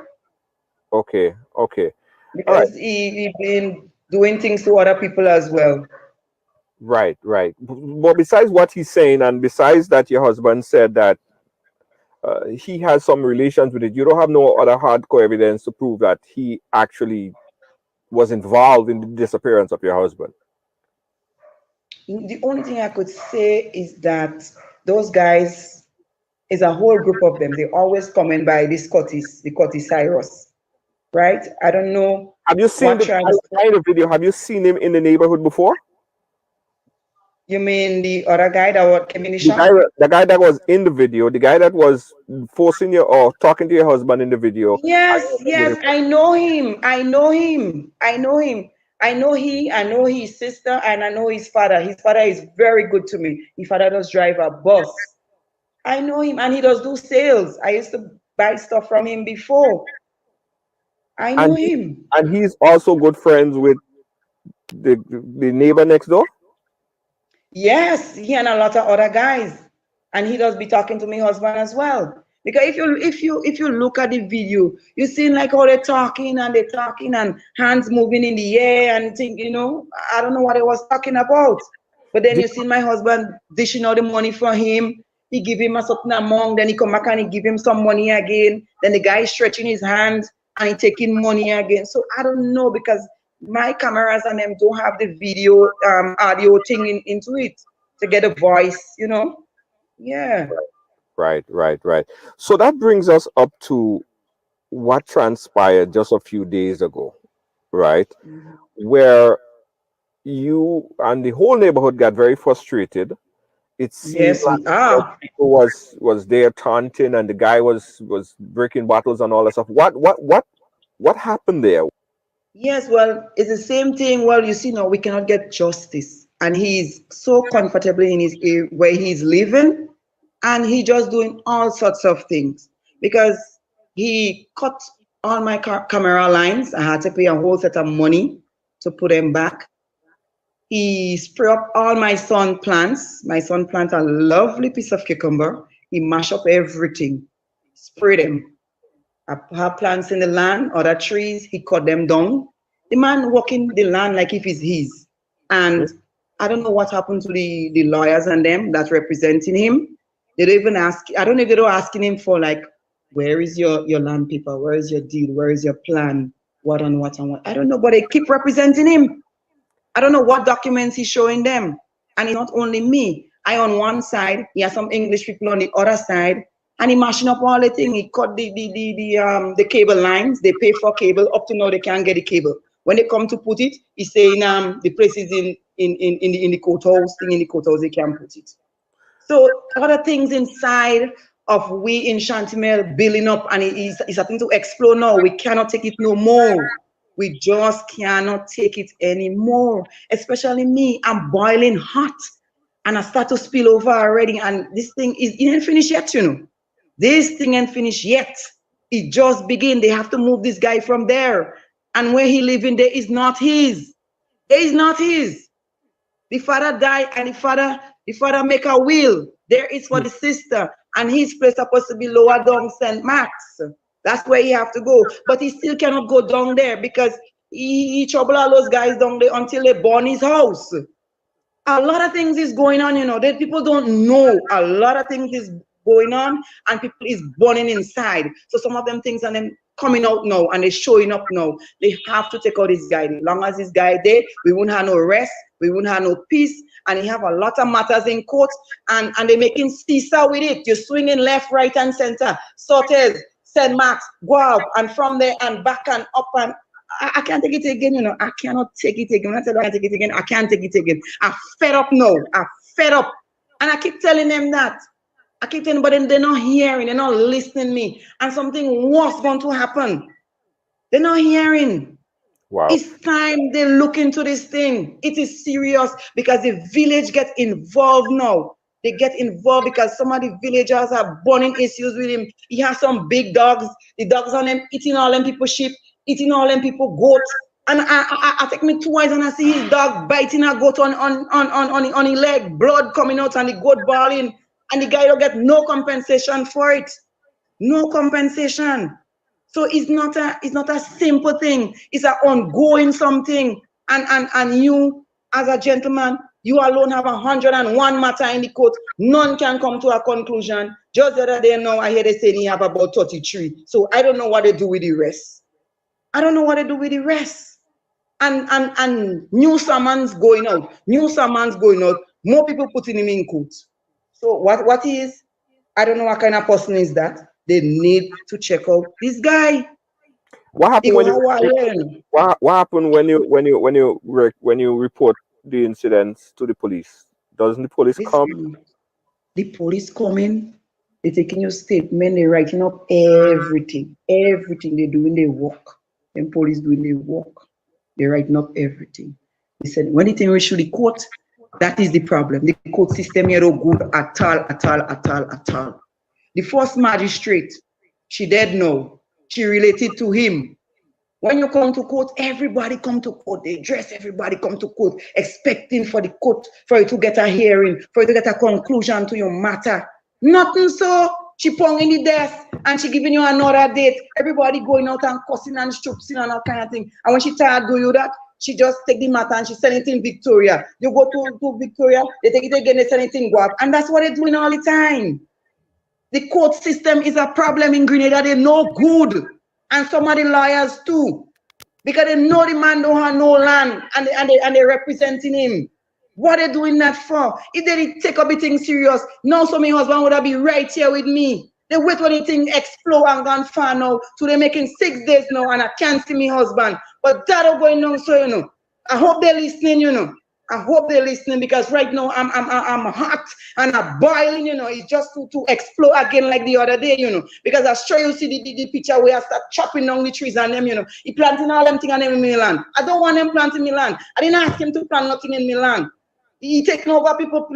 okay, okay. All right. because he been doing things to other people as well. Right, right. But besides what he's saying, and besides that, your husband said that he has some relations with it. You don't have no other hardcore evidence to prove that he actually was involved in the disappearance of your husband. The only thing I could say is that those guys is a whole group of them. They always coming by this Curtis, the Curtis Cyrus, right? I don't know Have you seen what the tribes. guy in the video? Have you seen him in the neighborhood before? You mean the other guy that came in the The guy, shop? the guy that was in the video, the guy that was forcing you or talking to your husband in the video. Have Yes, you remember yes, him? I know him. I know him. I know him. I know his sister, and I know his father. His father is very good to me. His father does drive a bus. I know him, and he does do sales. I used to buy stuff from him before. I know And he, him. and he's also good friends with the neighbor next door. Yes, he and a lot of other guys, and he does be talking to my husband as well. Because if you look at the video, you see like how they're talking and hands moving in the air and think, I don't know what he was talking about. But then Did, you see my husband dishing out the money for him. He give him a certain amount, then he come back and he give him some money again. Then the guy is stretching his hand and he taking money again. So I don't know because my cameras and them don't have the video audio thing into it to get a voice. Yeah. right, right, right. So that brings us up to what transpired just a few days ago, right? Mhm. Where you and the whole neighborhood got very frustrated. It seemed Yes, like we more are. people was there taunting, and the guy was breaking bottles and all that stuff. What happened there? Yes, well, it's the same thing. Well, you see now we cannot get justice. And he's so comfortable in his where he's living, and he just doing all sorts of things because he cut all my camera lines. I had to pay a whole set of money to put them back. He spray up all my son plants. My son plant a lovely piece of cucumber. He mash up everything, spray them. I have plants in the land, other trees, he cut them down. The man walking the land like if it's his. And I don't know what happened to the lawyers and them that representing him. They don't even ask, I don't know if they're asking him for like, where is your land paper? Where is your deed? Where is your plan? What and what and what? I don't know, but they keep representing him. I don't know what documents he's showing them. And it's not only me. I on one side, he has some English people on the other side, and he mashing up all the thing. He cut the cable lines. They pay for cable. Up to now, they can't get the cable. When they come to put it, he's saying the place is in the courthouse. Thing in the courthouse, they can't put it. So other things inside of we in Chantimelle building up, and it's starting to explode now. We cannot take it no more. We just cannot take it anymore. Especially me, I'm boiling hot, and I start to spill over already. And this thing it ain't finished yet, you know. This thing ain't finished yet. It just begin. They have to move this guy from there, and where he living there is not his. There is not his. The father died, and the father make a will. There is for the sister, and his place supposed to be lower down St. Max. That's where he have to go, but he still cannot go down there because he trouble all those guys down there until they burn his house. A lot of things is going on, you know. That people don't know. A lot of things is going on, and people is burning inside. So some of them things and them coming out now, and they're showing up now. They have to take out this guy. As long as this guy there, we won't have no rest. We won't have no peace, and he have a lot of matters in court, and they're making seesaw with it. You're swinging left, right, and center. Sortes, St. Max, go out, and from there and back and up, and I can't take it again, you know. I cannot take it again. When I tell you I can't take it again, I can't take it again. I'm fed up now. I'm fed up, and I keep telling them that. I keep telling them, but they're not hearing. They're not listening to me, and something worse going to happen. They're not hearing. Wow. It's time they look into this thing. It is serious because the village gets involved now. They get involved because some of the villagers have burning issues with him. He has some big dogs. The dogs on him eating all them people sheep, eating all them people goats. And I take me twice and I see his dog biting a goat on his leg, blood coming out and the goat bawling, and the guy don't get no compensation for it. No compensation. So it's not a simple thing. It's an ongoing something. And you, as a gentleman, you alone have 101 matter in the court. None can come to a conclusion. Just the other day now, I hear they say he have about 33. So I don't know what they do with the rest. I don't know what they do with the rest. And new summons going out. New summons going out. More people putting him in court. So what is? I don't know what kind of person is that. They need to check out this guy. What happened what happened when you report the incidents to the police? Doesn't the police come? The police come in. They're taking your statement. They're writing up everything. Everything they're doing their work. Then police doing their work. They're writing up everything. They said when the thing reach to the court, that is the problem. The court system here no good at all. The first magistrate, she dead now. She related to him. When you come to court, everybody come to court. They dress, everybody come to court, expecting for the court, for you to get a hearing, for you to get a conclusion to your matter. Nothing so. She pong in the desk and she giving you another date. Everybody going out and cussing and strupsing and all kind of thing. And when she tired do you that, she just take the matter and she send it in Victoria. You go to Victoria, they take it again, they send it in Guap. And that's what they're doing all the time. The court system is a problem in Grenada. They're no good. And some of the lawyers too. Because they know the man don't have no land and they're representing him. What are they doing that for? If they didn't take up the thing serious, now some of my husband would have been right here with me. They wait when the thing explode and gone far now. So they're making 6 days now and I can't see my husband. But that are going on, so you know. I hope they're listening, you know. I hope they're listening because right now I'm hot and I'm boiling, you know. It's just to explode again like the other day, you know. Because I sure you see the picture where I start chopping down the trees and them, you know. He planting all them things on them in my land. I don't want them planting my land. I didn't ask him to plant nothing in my land. He taking over people's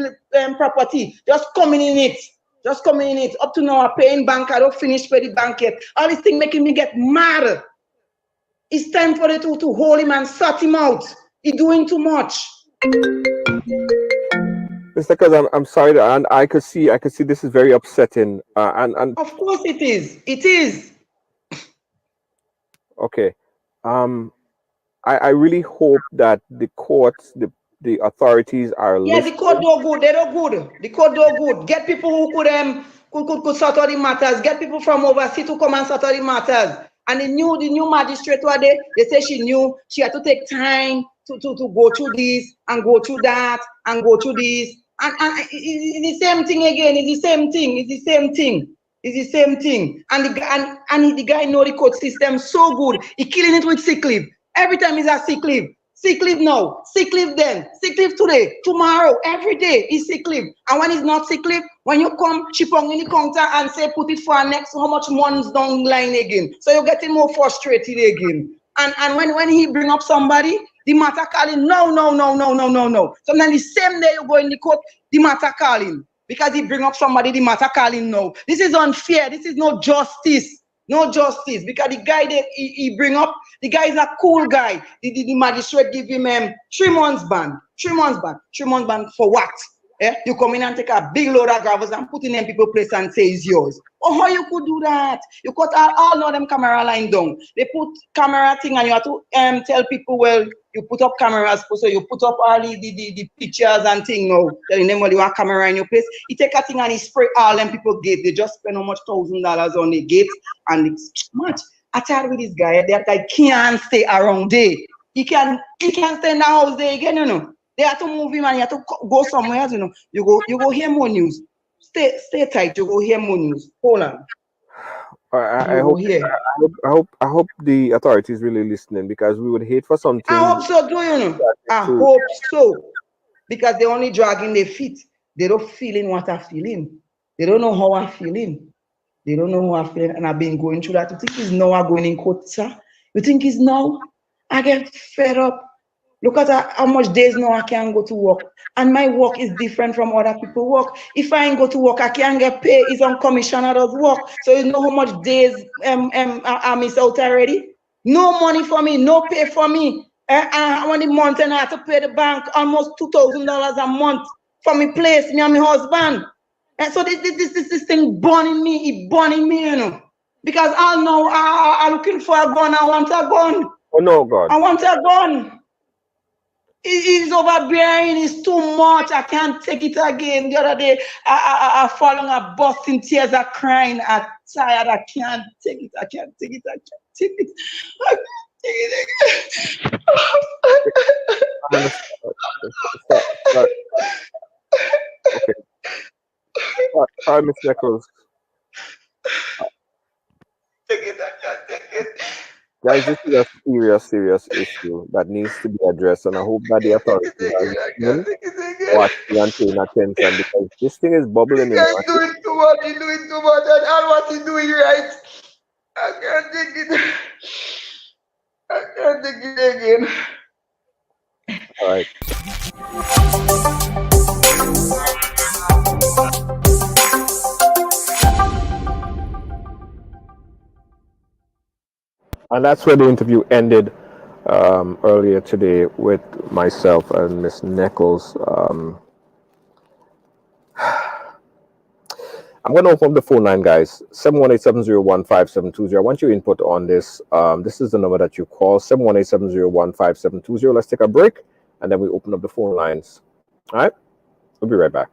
property, just coming in it. Just coming in it. Up to now, I'm paying bank. I don't finish pay the bank yet. All this thing making me get mad. It's time for them to hold him and sort him out. He's doing too much. Mr. Because I'm sorry, and I could see this is very upsetting. And of course it is. It is. Okay. I really hope that the courts, the authorities are listening. Yeah, the court do good. They do good. The court do good. Get people who could sort out the matters. Get people from overseas to come and sort out the matters. And the new magistrate were there. They say she knew she had to take time to go through this and go through that and go through this. And it's the same thing again. It's the same thing. It's the same thing. It's the same thing. And the guy and the guy know the code system so good. He killing it with sick leave. Every time he's a sick leave. Sick leave now. Sick leave then. Sick leave today. Tomorrow. Every day he's sick leave. And when he's not sick leave, when you come chip on in the counter and say put it for next, how much money's down line again. So you're getting more frustrated again. And when he bring up somebody, the matter calling, no. Sometimes the same day you go in the court, the matter calling. Because he bring up somebody, the matter calling no. This is unfair. This is no justice. No justice. Because the guy that he bring up, the guy is a cool guy. The magistrate give him 3 months ban. 3 months ban. 3 months ban for what? You come in and take a big load of gravels and put in people place and say it's yours. Oh, how you could do that? You cut all of them camera line down. They put camera thing and you have to tell people, well, you put up cameras, so you put up all the pictures and thing now, telling them, well, you have camera in your place. He take a thing and he spray all them people gate. They just spend how much $1,000 on the gate and it's much. I tell with this guy, that guy can't stay around there. He can't stay in the house there again, you know. They have to move him and you have to go somewhere else, you know. You go hear more news. Stay tight, you go hear more news. Hold on. I hope the authorities really listening, because we would hate for something. I hope so, do you know? I hope so. Because they're only dragging their feet. They don't feeling what I'm feeling. They don't know how I'm feeling. They don't know how I'm feeling. And I've been going through that. You think it's now I'm going in court, sir? You think it's now? I get fed up. Look at how much days now I can't go to work. And my work is different from other people's work. If I ain't go to work, I can't get paid. It's on commission, I does work. So you know how much days I miss out already? No money for me, no pay for me. And when the month and I have to pay the bank almost $2,000 a month for me place, me and my husband. And so this thing burning me, it burning me, you know. Because I know I'm looking for a gun, I want a gun. Oh no, God. I want a gun. It's overbearing. It's too much. I can't take it again. The other day, I fall on a bus in tears. I crying. I'm tired. I can't take it. I can't take it. I can't take it. I can't take it again. Okay. Sorry, Miss Neckles. Take it. I can't take it. Guys, this is a serious issue that needs to be addressed, and I hope that the authorities are watching and paying attention, because this thing is bubbling. He's doing too much. He's doing too much, and all what he's doing right. I can't take it. I can't take it again. All right. And that's where the interview ended earlier today with myself and Miss Neckles. I'm going to open up the phone line, guys. 718-701-5720. I want your input on this. This is the number that you call, 718-701-5720. Let's take a break, and then we open up the phone lines. All right? We'll be right back.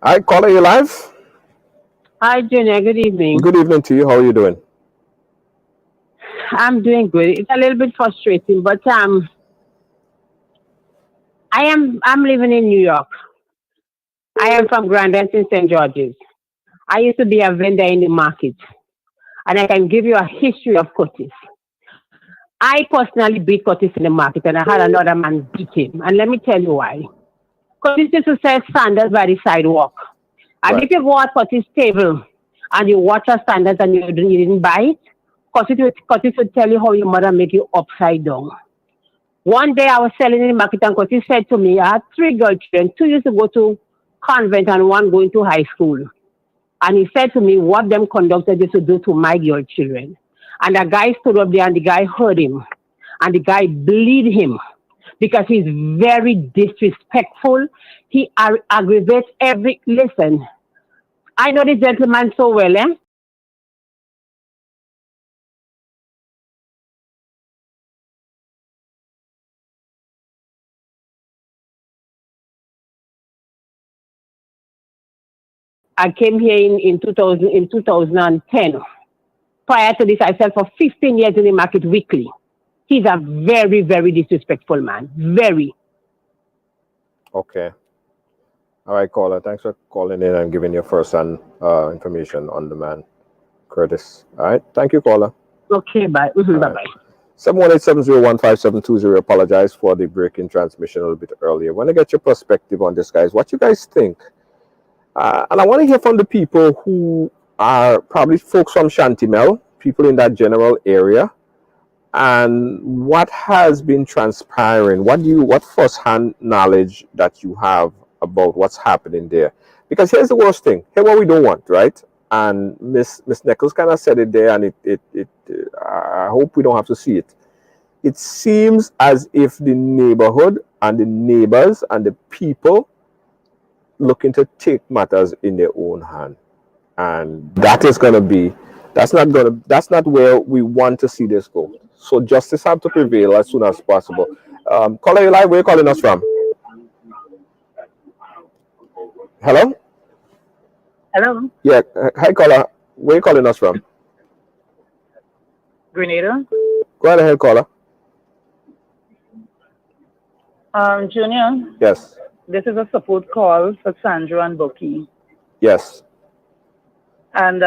All right, caller, you live? Hi, Junior. Good evening. Good evening to you. How are you doing? I'm doing good. It's a little bit frustrating, but I'm living in New York. I am from Grandin in St. George's. I used to be a vendor in the market, and I can give you a history of Curtis. I personally beat Curtis in the market, and I had another man beat him. And let me tell you why. Curtis used to sell sandals by the sidewalk. And if you go at Curtis' table and you watch her sandals and you didn't buy it, Curtis would tell you how your mother make you upside down. One day I was selling in the market and Curtis said to me, I had 3 girl children, 2 used to go to convent and 1 going to high school. And he said to me what them conductors used to do to my girl children. And the guy stood up there and the guy heard him. And the guy bleed him because he's very disrespectful. He aggravates listen, I know the gentleman so well, eh? I came here in 2010. Prior to this, I sold for 15 years in the market weekly. He's a very, very disrespectful man. Very. Okay. All right, caller. Thanks for calling in and giving your first-hand information on the man, Curtis. All right. Thank you, caller. Okay, bye. Bye-bye. 718-701-5720. Apologize for the break in transmission a little bit earlier. I want to get your perspective on this, guys. What you guys think? And I want to hear from the people who are probably folks from Chantimelle, people in that general area, and what has been transpiring. What first-hand knowledge that you have about what's happening there? Because here's the worst thing. Here's what we don't want, right? And Miss Neckles kind of said it there, and I hope we don't have to see it. It seems as if the neighborhood and the neighbors and the people looking to take matters in their own hand, and that's not where we want to see this go. So justice have to prevail as soon as possible. Caller, you live. Where you calling us from? Hello. Hello. Yeah. Hi, caller. Where you calling us from? Grenada. Go ahead, caller. Junior. Yes. This is a support call for Sandra and Bucky. Yes. And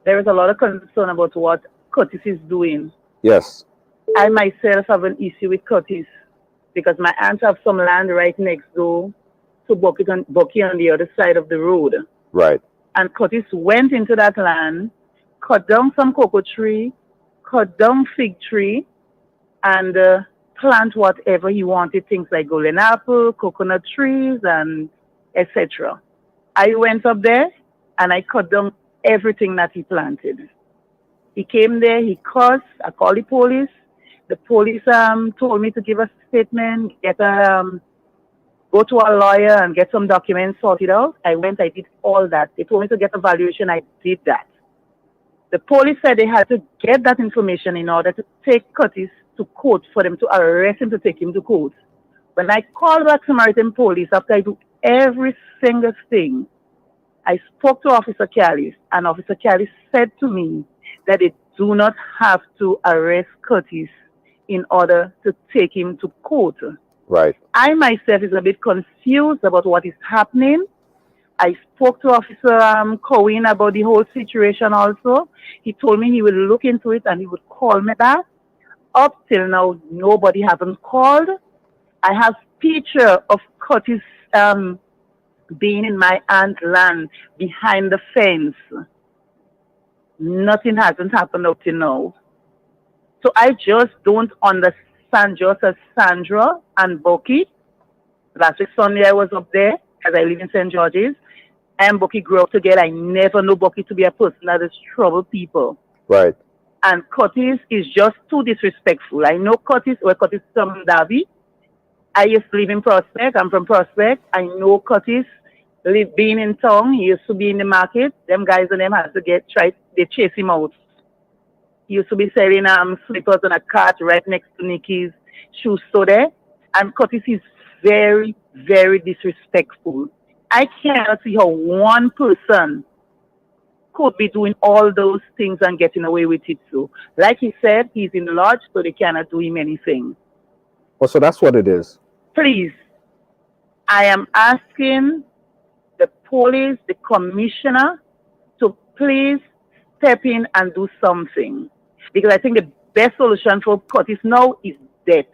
there is a lot of concern about what Curtis is doing. Yes. I myself have an issue with Curtis because my aunt have some land right next door to Bucky on the other side of the road. Right. And Curtis went into that land, cut down some cocoa tree, cut down fig tree, and plant whatever he wanted, things like golden apple, coconut trees, and etc. I went up there and I cut down everything that he planted. He came there, he cursed, I called the police. The police told me to give a statement, go to a lawyer and get some documents sorted out. I went, I did all that. They told me to get a valuation, I did that. The police said they had to get that information in order to take Curtis to court for them to arrest him, to take him to court. When I called back Samaritan police, after I do every single thing, I spoke to Officer Callis, and Officer Callis said to me that they do not have to arrest Curtis in order to take him to court. Right. I myself is a bit confused about what is happening. I spoke to Officer Cohen about the whole situation also. He told me he will look into it and he would call me back. Up till now, nobody hasn't called. I have picture of Curtis being in my aunt's land behind the fence. Nothing hasn't happened up till now. So I just don't understand, just as Sandra and Bucky. Last week Sunday I was up there, as I live in St. George's, and Bucky grew up together. I never knew Bucky to be a person that is trouble people. Right. And Curtis is just too disrespectful. I know Curtis from Davie. I used to live in Prospect. I'm from Prospect. I know Curtis being in town. He used to be in the market. Them guys and them had to they chase him out. He used to be selling slippers on a cart right next to Nikki's shoe store there. And Curtis is very, very disrespectful. I cannot see how one person could be doing all those things and getting away with it. So, like he said, he's in the lodge, so they cannot do him anything. Well, so that's what it is. Please, I am asking the police, the commissioner, to please step in and do something. Because I think the best solution for Curtis now is death.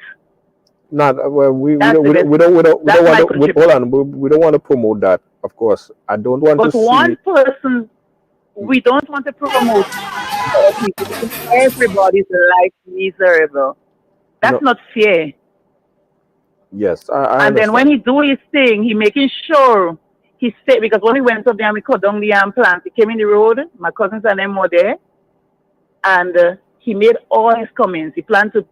Not well. We don't want to. Hold on. We don't want to promote that. Of course, I don't want to. But one person, we don't want to promote everybody's life miserable. That's not fair. Yes, I and understand. then when he do his thing, he making sure he stay, because when we went up there and we cut down the plant, he came in the road, my cousins and them were there, and he made all his comments. He planned to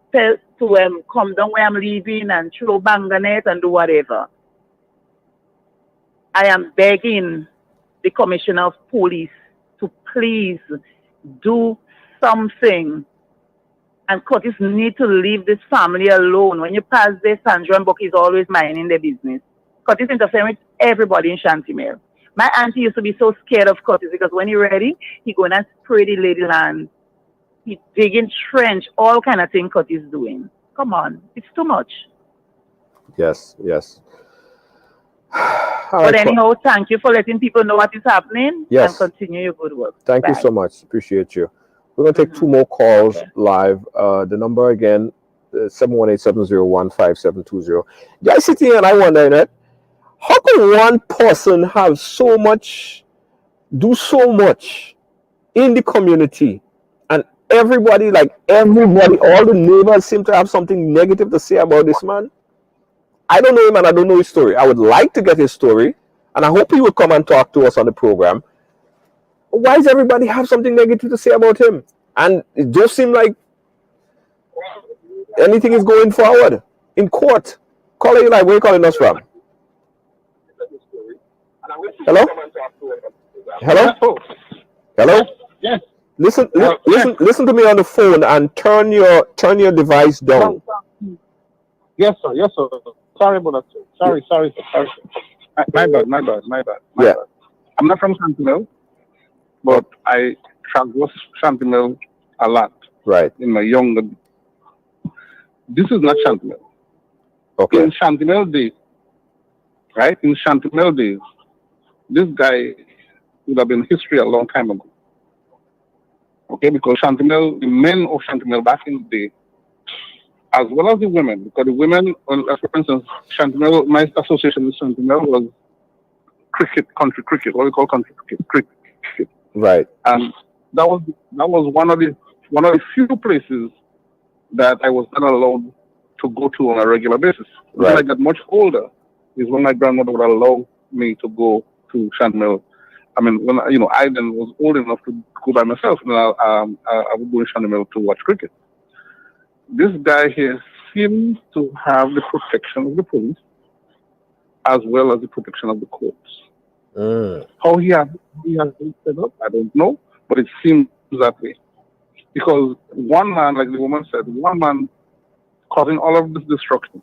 come down where I'm leaving and throw banga net and do whatever. I am begging the commissioner of police to please do something. And Curtis need to leave this family alone. When you pass there, Sandra and Bucky is always minding their business. Curtis interfering with everybody in Chantimelle. My auntie used to be so scared of Curtis because when he ready, he go and spray the lady land. He digging trench, all kind of thing Curtis doing. Come on, it's too much. Yes, yes. All But right, anyhow, thank you for letting people know what is happening and yes. continue your good work. Thank you Bye. so much. Appreciate you. We're going to take 2 more calls Okay. live. The number again, 718-701-5720. Guys sitting here and I wonder, right? How can one person have so much, do so much in the community, and everybody, all the neighbors seem to have something negative to say about this man? I don't know him and I don't know his story. I would like to get his story, and I hope he will come and talk to us on the program. Why does everybody have something negative to say about him? And it just seems like anything is going forward in court. Caller, you like, where are you calling us from? Hello? Hello? Hello? Yes. Listen to me on the phone and turn your device down. Yes, sir. Yes, sir. Sorry about that, sir. Sorry, sir. My bad. Yeah. I'm not from Chantimelle, but I traverse Chantimelle a lot. Right. In my younger. This is not Chantimelle. Okay. In Chantimelle days, right? In Chantimelle days, this guy would have been history a long time ago. Okay, because Chantimelle, the men of Chantimelle back in the day, as well as the women, because the women, for instance, Chantimelle, my association with Chantimelle was country cricket, what we call country cricket. Right. And that was one of the few places that I was not allowed to go to on a regular basis. Right. When I got much older, is when my grandmother would allow me to go to Chantimelle. I mean, when I then was old enough to go by myself, and I would go to Chantimelle to watch cricket. This guy here seems to have the protection of the police as well as the protection of the courts. How he has been set up, I don't know, but it seems that way. Because one man, like the woman said, one man causing all of this destruction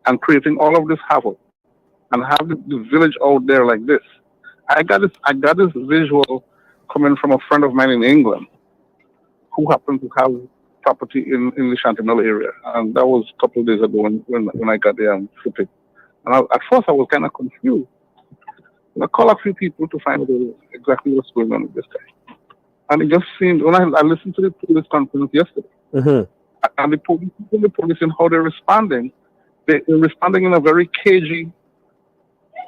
and creating all of this havoc and have the village out there like this. I got this visual coming from a friend of mine in England who happened to have property in the Chantimelle area, and that was a couple of days ago when I got there and footage. And at first I was kind of confused. And I called a few people to find out exactly what's going on with this guy. And it just seemed, when I listened to the police conference yesterday, and the police and how they're responding in a very cagey,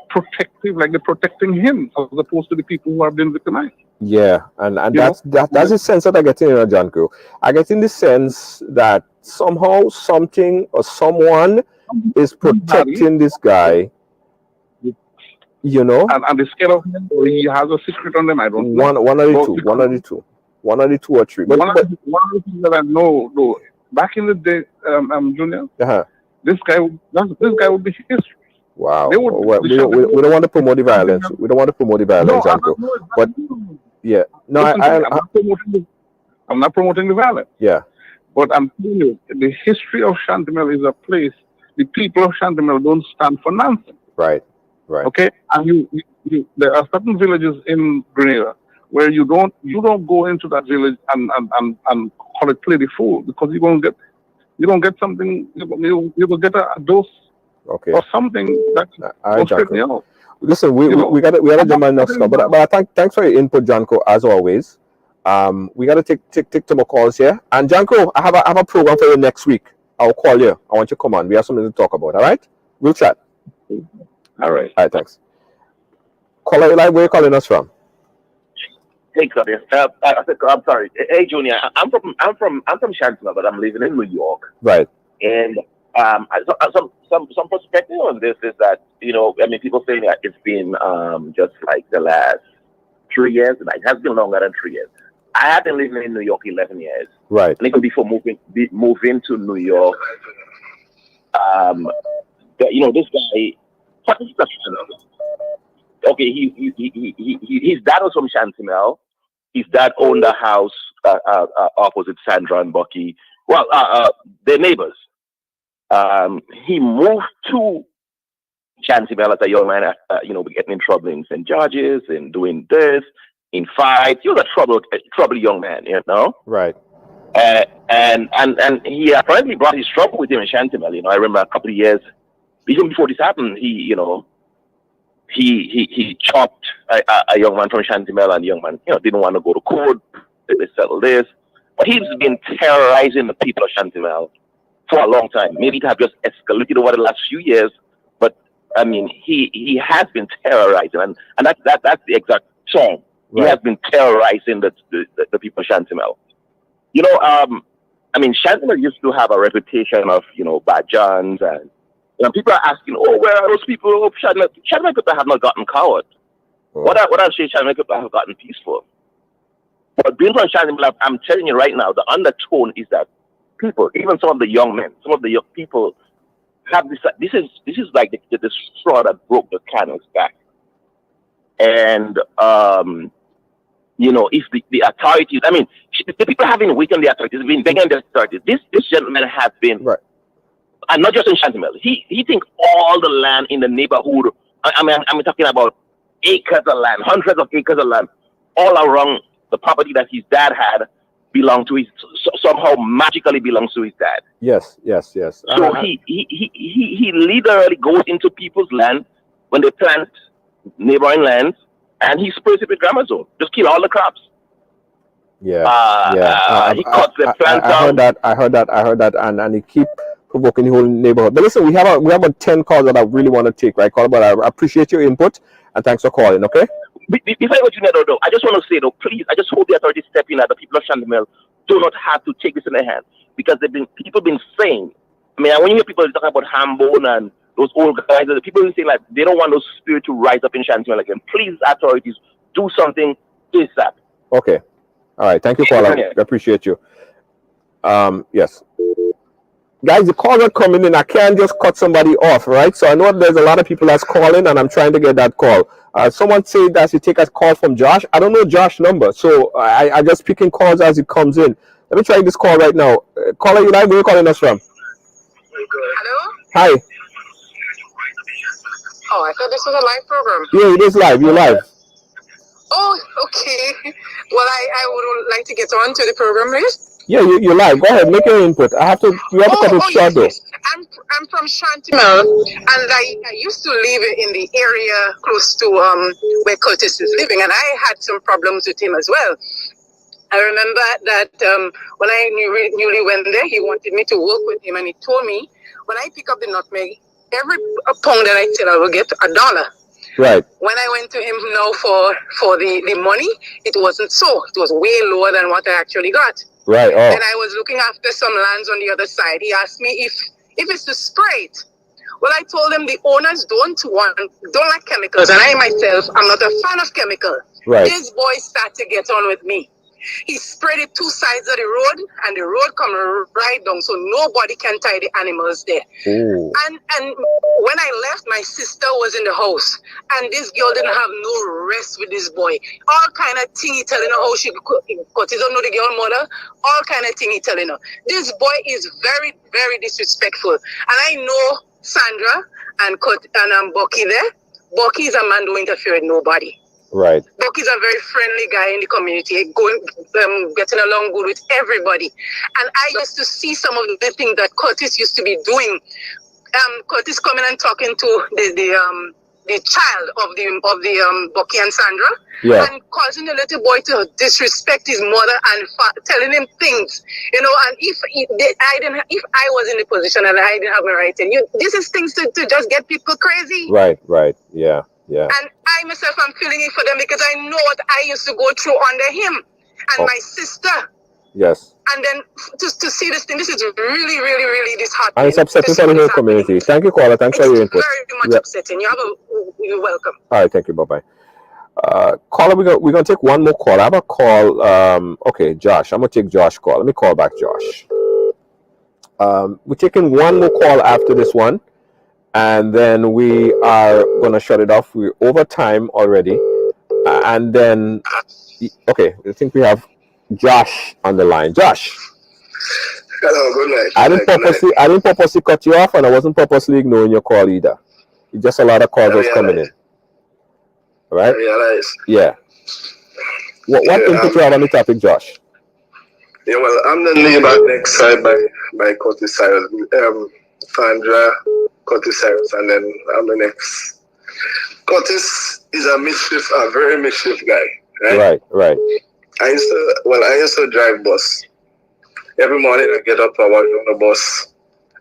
protective, like they're protecting him as opposed to the people who have been victimized. Yeah, and that's the sense that I get in, John Crow. I get in the sense that somehow something or someone is protecting this guy. And they're scared of him, or he has a secret on them. I don't know. One of the two or three. But one of the things that I know, though, back in the day, Junior, this guy would be history. Wow. We don't want to promote the violence. We don't want to promote the violence, John Crow. But yeah, no, I'm not promoting the violence. Yeah. But I'm telling you, the history of Chantimelle is a place. The people of Chantimelle don't stand for nonsense. Right. Okay, and there are certain villages in Grenada where you don't go into that village and call it play the fool, because you don't get something. You will get a dose or something that will straighten you out. Listen, we got a German next call, but thanks for your input, Janko, as always. We got to take some more calls here. And Janko, I have a program for you next week. I'll call you. I want you to come on. We have something to talk about. All right? We'll chat. All right. Thanks. Caller, where are you calling us from? Hey, Claudia. I'm sorry. Hey, Junior. I'm from Chantimelle, but I'm living in New York. Right. And some perspective on this is that, people saying that it's been just like the last 3 years, and it has been longer than 3 years. I have been living in New York 11 years. Right. And even before moving to New York, this guy. Okay, his dad was from Chantimelle. His dad owned a house opposite Sandra and Bucky. Well, they're neighbors. He moved to Chantimelle as a young man, getting in trouble in St. George's and doing this, in fights. He was a troubled young man, Right. And he apparently brought his trouble with him in Chantimelle. I remember a couple of years, even before this happened, he chopped a young man from Chantimelle, and the young man, didn't want to go to court. They settled this. But he's been terrorizing the people of Chantimelle for a long time. Maybe it have just escalated over the last few years, but I mean, he has been terrorizing, and that's the exact term. He has been terrorizing the people of Chantimelle. Chantimelle used to have a reputation of, bad Johns, and people are asking, where are those people? Chantimelle people have not gotten coward. What I'm saying, Chantimelle people have gotten peaceful. But being from Chantimelle, I'm telling you right now, the undertone is that people, even some of the young men, some of the young people, have this. This is like the straw that broke the camel's back. And if the authorities, the people haven't weakened the authorities, been begging the authorities. This gentleman has been, right, and not just in Chantimelle. He thinks all the land in the neighborhood. I'm talking about acres of land, hundreds of acres of land, all around the property that his dad had belonged to somehow magically belongs to his dad. Yes. So he literally goes into people's land when they plant neighboring lands, and he sprays it with gramazone. Just kill all the crops. He cuts the plants down. I heard that, and he keep provoking the whole neighborhood. But listen, we have about 10 calls that I really want to take, right, Caller? But I appreciate your input, and thanks for calling, okay? Before I go to though, I just want to say, please, I just hope the authorities step in, that the people of Chantimelle do not have to take this in their hands, because people been saying, when you hear people talking about Hambone and those old guys, people been saying like they don't want those spirits to rise up in Chantimelle again. Please, authorities, do something ASAP. Okay. All right. Thank you, caller. I appreciate you. Yes. Guys, the calls are coming in. I can't just cut somebody off, right? So I know there's a lot of people that's calling, and I'm trying to get that call. Someone said that you take a call from Josh. I don't know Josh's number, so I just picking calls as it comes in. Let me try this call right now. Caller, you live? Where are you calling us from? Hello? Hi. Oh, I thought this was a live program. Yeah, it is live. You're live. Oh, okay. Well, I would like to get on to the program, please. Yeah, you're live. Go ahead, make your input. We have to cut it short, though. Yes. I'm from Chantimelle, and I used to live in the area close to where Curtis is living, and I had some problems with him as well. I remember that when I newly went there, he wanted me to work with him, and he told me when I pick up the nutmeg, every pound that I sell, I will get $1. Right. When I went to him now for the money, it wasn't so. It was way lower than what I actually got. Right. Oh. And I was looking after some lands on the other side. He asked me if it's to spray it. Well, I told him the owners don't like chemicals, and I myself, I'm not a fan of chemicals. Right. This boy started to get on with me. He spread it two sides of the road, and the road come right down, so nobody can tie the animals there. Ooh. And when I left, my sister was in the house, and this girl didn't have no rest with this boy. All kind of thing he telling her how she cut. He don't know the girl mother. All kind of thing he telling her. This boy is very, very disrespectful, and I know Sandra and Bucky there. Bucky is a man who don't interfere with nobody. Right. Bucky's a very friendly guy in the community, getting along good with everybody. And I used to see some of the things that Curtis used to be doing. Curtis coming and talking to the child of the Bucky and Sandra, and causing the little boy to disrespect his mother and telling him things, And if I was in the position and I didn't have my right, this is things to just get people crazy. Right. Yeah. And I myself am feeling it for them because I know what I used to go through under him and my sister. Yes. And then to see this thing, this is really, really, really disheartening. And it's upsetting for the whole community. Thank you, caller. Thanks for your input. Very much upsetting. You're welcome. All right, thank you. Bye-bye. Caller, we're going to take one more call. I have a call. Okay, Josh. I'm going to take Josh's call. Let me call back Josh. We're taking one more call after this one, and then we are going to shut it off. We're over time already. And then, okay, I think we have Josh on the line. Josh. Hello, good night. I didn't purposely cut you off, and I wasn't purposely ignoring your call either. It's just a lot of calls was coming in. Right? I realize. Yeah. What input you have on the topic, Josh? Yeah, well, I'm the neighbor next side by Curtis Cyrus. Sandra, Curtis Cyrus, and then I'm the next. Curtis is a very mischief guy, Right. I used to drive bus. Every morning I get up, I walk on the bus.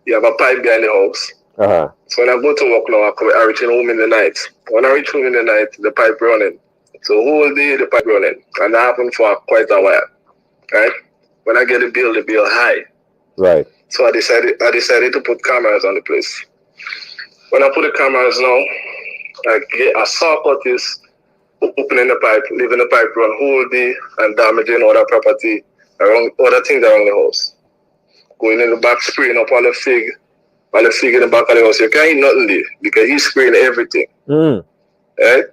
You have a pipe behind the house. Uh-huh. So when I go to work now, I reach home in the night. When I reach home in the night, the pipe running. So whole day the pipe running. And that happened for quite a while. Right? When I get the bill high. Right. So I decided to put cameras on the place. When I put the cameras now, I saw Curtis opening the pipe, leaving the pipe run whole day and damaging other property, other things around the house. Going in the back, spraying up all the fig in the back of the house. You can't eat nothing there because he's spraying everything. Right?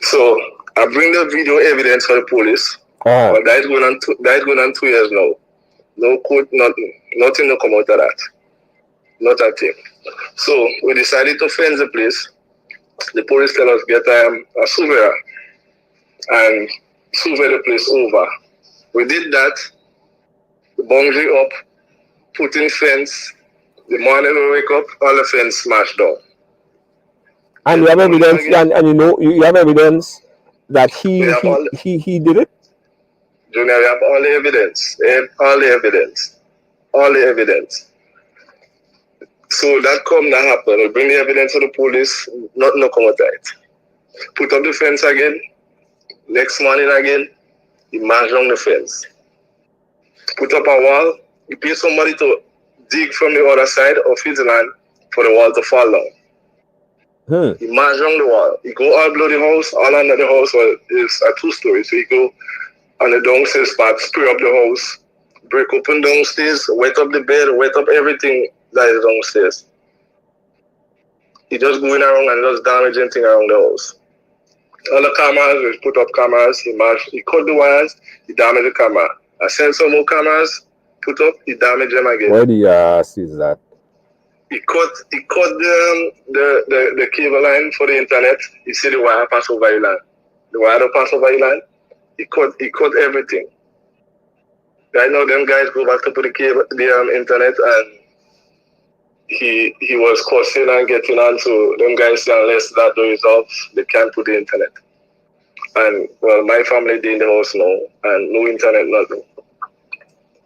So I bring the video evidence for the police. But that is going on 2 years now. No court, nothing to come out of that. Not a thing. So we decided to fence the place. The police tell us get a surveyor and survey the place over. We did that, the boundary up, put in fence. The morning we wake up, all the fence smashed down. And you have evidence, and you have evidence that he did it? Junior, we have all the evidence. So that happen. We bring the evidence to the police, nothing come out of it. Put up the fence again. Next morning again, he marched down the fence. Put up a wall. He pay somebody to dig from the other side of his land for the wall to fall down. He marched down the wall. He go all below the house, all under the house is a 2-story. So he go on the downstairs part, spray up the house, break open downstairs, wet up the bed, wet up everything that is downstairs. He just going around and just damaging things around the house. All the cameras, we put up cameras, he cut the wires, he damaged the camera. I sent some more cameras, put up, he damaged them again. Where the ass is that? He cut the cable line for the internet. He see the wire pass over the line. The wire don't pass over the line. He cut everything. Right now, them guys go back to put the internet, and he was cursing and getting on. So them guys say unless that door is off, they can't put the internet. And well, my family did in the house now, and no internet, nothing.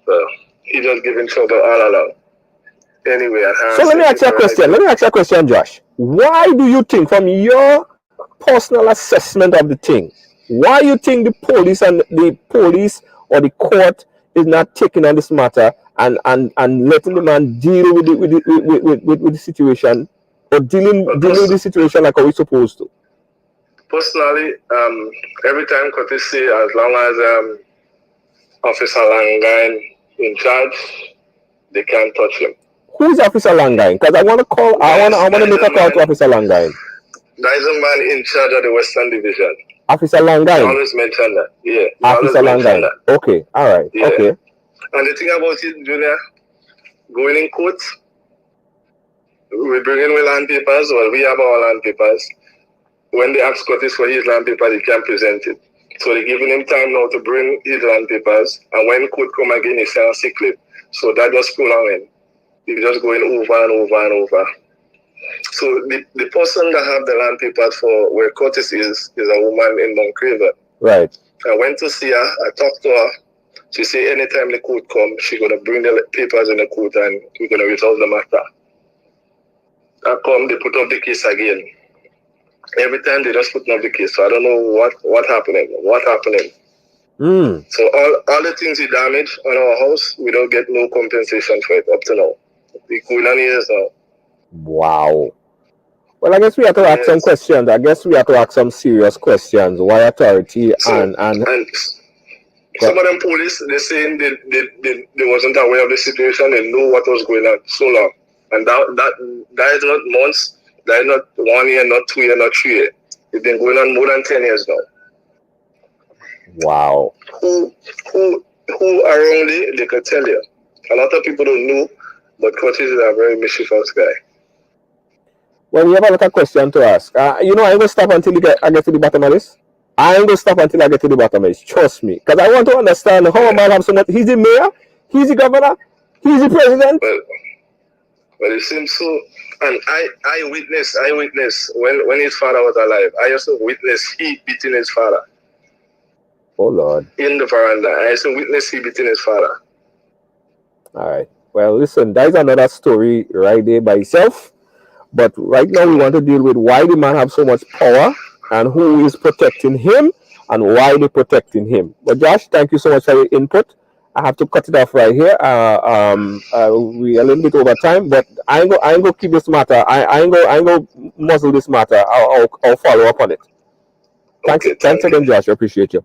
So he just giving trouble all along. Anyway, so let me ask you a question, Josh. Why do you think, from your personal assessment of the thing, why you think the police or the court is not taking on this matter and letting the man deal with the situation, or dealing with the situation like how we're supposed to? Personally, every time Curtis say, as long as Officer Langain in charge, they can't touch him. Who is Officer Langain? Because I want to make a call to Officer Langain. There is a man in charge of the Western Division. Officer Langain. I always mention that. Yeah. Officer Langain. Okay. All right. Yeah. Okay. And the thing about it, Junior, going in court, we bring in with land papers. Well, we have our land papers. When they ask Curtis for his land papers, he can't present it. So they're giving him time now to bring his land papers. And when court come again, he send a sick leave. So that just prolonging. He's just going over and over and over. So the person that have the land papers for where Curtis is a woman in Moncraven. Right. I went to see her. I talked to her. She said anytime the court comes, she's going to bring the papers in the court and we're going to resolve the matter. I come, they put up the case again. Every time they just put up the case. So I don't know what happening. So all the things he damaged on our house, we don't get no compensation for it up to now. It's going on years now. Wow. Well, I guess we have to ask some questions. I guess we have to ask some serious questions. Why authority and some of them police, they're saying they wasn't aware of the situation. They know what was going on so long. And that is not months. That is not 1 year, not 2 years, not 3 years. It's been going on more than 10 years now. Wow. Who around it, they could tell you. A lot of people don't know, but Curtis is a very mischievous guy. Well, we have a lot of questions to ask. You know, I ain't gonna stop until I get to the bottom of this. I ain't gonna stop until I get to the bottom of this. Trust me, because I want to understand how a man have so much. He's the mayor, he's the governor, he's the president. Well, it seems so. And I witnessed when his father was alive. I also witnessed he beating his father. Oh Lord. In the veranda. I also witnessed he beating his father. All right. Well, listen, that's another story right there by itself. But right now we want to deal with why the man have so much power and who is protecting him and why they're protecting him. But Josh, thank you so much for your input. I have to cut it off right here. We a little bit over time, but I ain't go keep this matter. I ain't go muzzle this matter. I'll follow up on it. Thanks again, Josh. I appreciate you,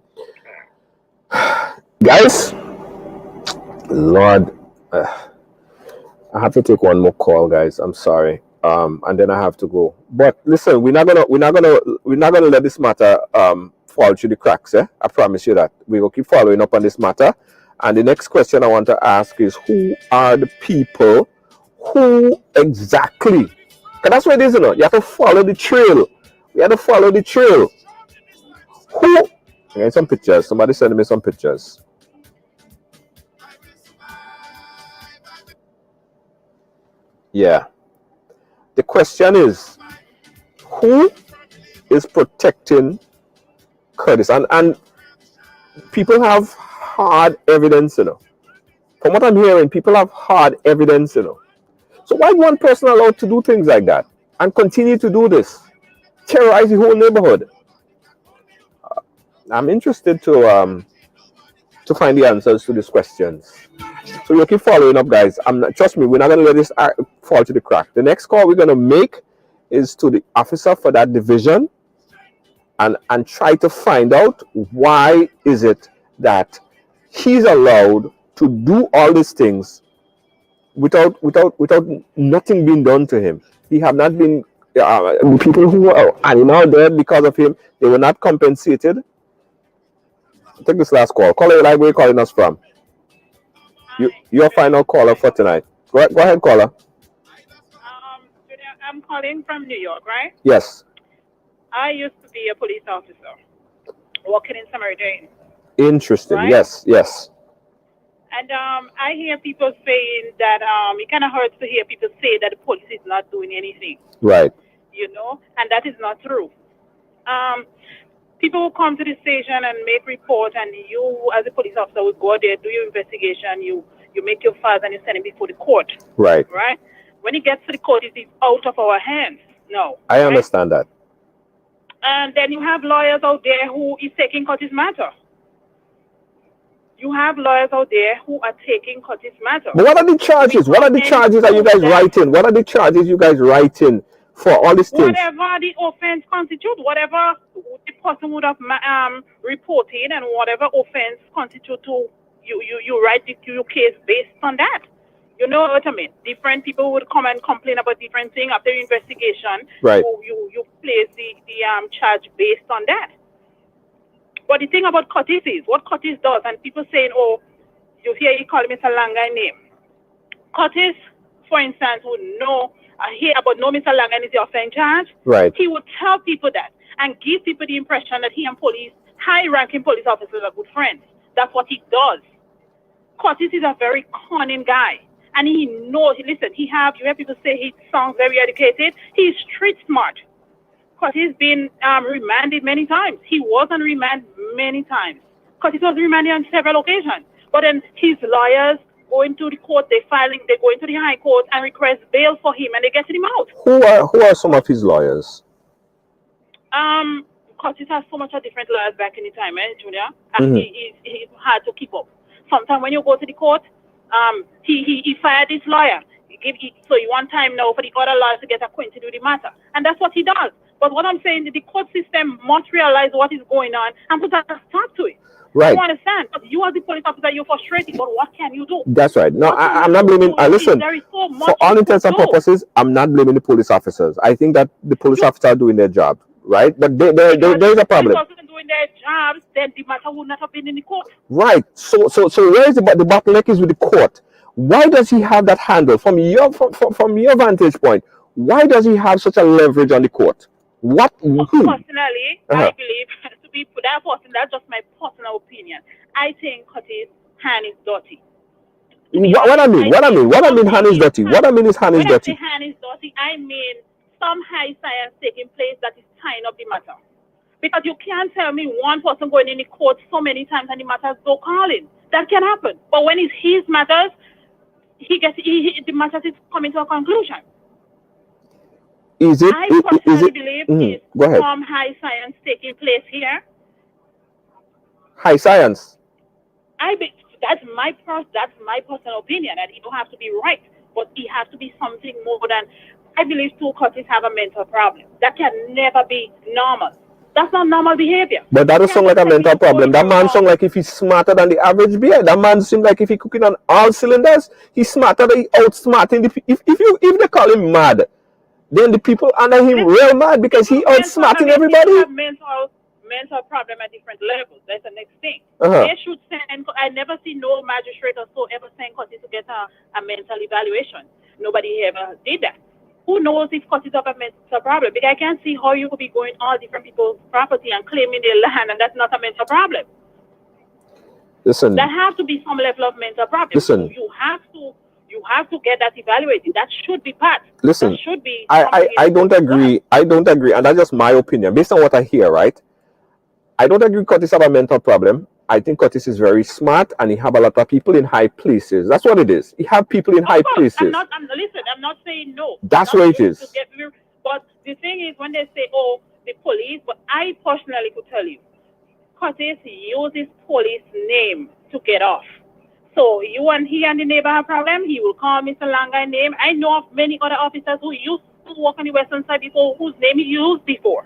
guys. Lord, I have to take one more call, guys. I'm sorry. And then I have to go. But listen, we're not gonna let this matter fall through the cracks. I promise you that. We will keep following up on this matter. And the next question I want to ask is, who are the people who exactly? Because that's what it is, you know. You have to follow the trail. You have to follow the trail. Who? I got some pictures. Somebody send me some pictures. Yeah. The question is, who is protecting Curtis? And people have hard evidence, you know. From what I'm hearing, people have hard evidence, you know. So why is one person allowed to do things like that and continue to do this, terrorize the whole neighborhood? I'm interested to find the answers to these questions. So we'll keep following up, guys. Trust me, we're not going to let this fall to the crack. The next call we're going to make is to the officer for that division and try to find out why is it that he's allowed to do all these things without nothing being done to him. He have not been people who are now dead because of him, they were not compensated. Take this last call. Caller, where are you calling us from? Your final caller for tonight. Go ahead, caller. I'm calling from New York, right? Yes. I used to be a police officer working in Samaritan. Interesting. Right? Yes. And I hear people saying that it kind of hurts to hear people say that the police is not doing anything. Right. You know, and that is not true. People will come to the station and make reports, and you, as a police officer, will go there, do your investigation, you make your files, and you send it before the court. Right. Right? When it gets to the court, it is out of our hands. No. I understand that. And then you have lawyers out there who is taking Curtis matter. You have lawyers out there who are taking Curtis matter. But what are the charges? What are the charges that you guys writing? What are the charges you guys writing for all these things? Whatever the offense constitutes, whatever the person would have reported, and whatever offense constitute to you write your case based on that. You know what I mean? Different people would come and complain about different things after your investigation. Right. You place the charge based on that. But the thing about Curtis is, what Curtis does, and people saying, oh, you hear you call Mr. Langai name. Curtis, for instance, would know, hear about no Mr. Langai is the offense charge. Right. He would tell people that and give people the impression that he and police, high-ranking police officers are good friends. That's what he does. Curtis is a very cunning guy. And he knows, listen, you hear people say he sounds very educated. He's street smart. Because he's been remanded many times. He was on remand many times. Because he was remanded on several occasions. But then his lawyers go into the court, they go into the high court and request bail for him, and they get him out. Who are some of his lawyers? Curtis has so much of different lawyers back in the time, Junior. And he's hard to keep up. Sometimes when you go to the court, he fired his lawyer. So he want time now for the other lawyers to get acquainted with the matter. And that's what he does. But what I'm saying is the court system must realize what is going on and put a stop to it. Right. You understand? But you as the police officer, you're frustrated, but what can you do? That's right. No, I'm not blaming. Listen, for all intents and purposes, I'm not blaming the police officers. I think that the police officers are doing their job, right? But there is a problem. If they doing their jobs, then the matter would not have been in the court. Right. So where is the bottleneck is with the court? Why does he have that handle? From your vantage point, Why does he have such a leverage on the court? What? Who? Personally, I believe to be that person. That's just my personal opinion. I think Curtis' hand is dirty. What I mean, hand is dirty. What I mean is hand is dirty. When I say hand is dirty, I mean some high science taking place that is tying up the matter. Because you can't tell me one person going in the court so many times and the matters go calling. That can happen. But when it's his matters, the matters is coming to a conclusion. I personally believe it's some high science taking place here. High science. That's my personal opinion, and it don't have to be right, but it has to be something more than. I believe two Curtis have a mental problem. That can never be normal. That's not normal behavior. But that doesn't sound like a mental problem. That man sound like if he's smarter than the average bear. That man seems like if he cooking on all cylinders, he's smarter than he outsmarting the. If they call him mad, then the people under him real mad because he outsmarting everybody. Mental problem at different levels. That's the next thing. They should send. I never see no magistrate or so ever send Curtis to get a mental evaluation. Nobody ever did that. Who knows if Curtis have a mental problem? Because I can't see how you could be going all different people's property and claiming their land, and that's not a mental problem. Listen. That has to be some level of mental problem. Listen. You have to get that evaluated. That should be part. Listen. That should be. I don't agree. I don't agree, and that's just my opinion based on what I hear. Right. I don't agree Curtis have a mental problem. I think Curtis is very smart and he have a lot of people in high places. That's what it is. He have people in high places. I'm not saying no. That's what it is. But the thing is when they say, oh, the police, but I personally could tell you, Curtis uses police name to get off. So he and the neighbor have a problem, he will call Mr. Langa name. I know of many other officers who used to work on the western side before whose name he used before.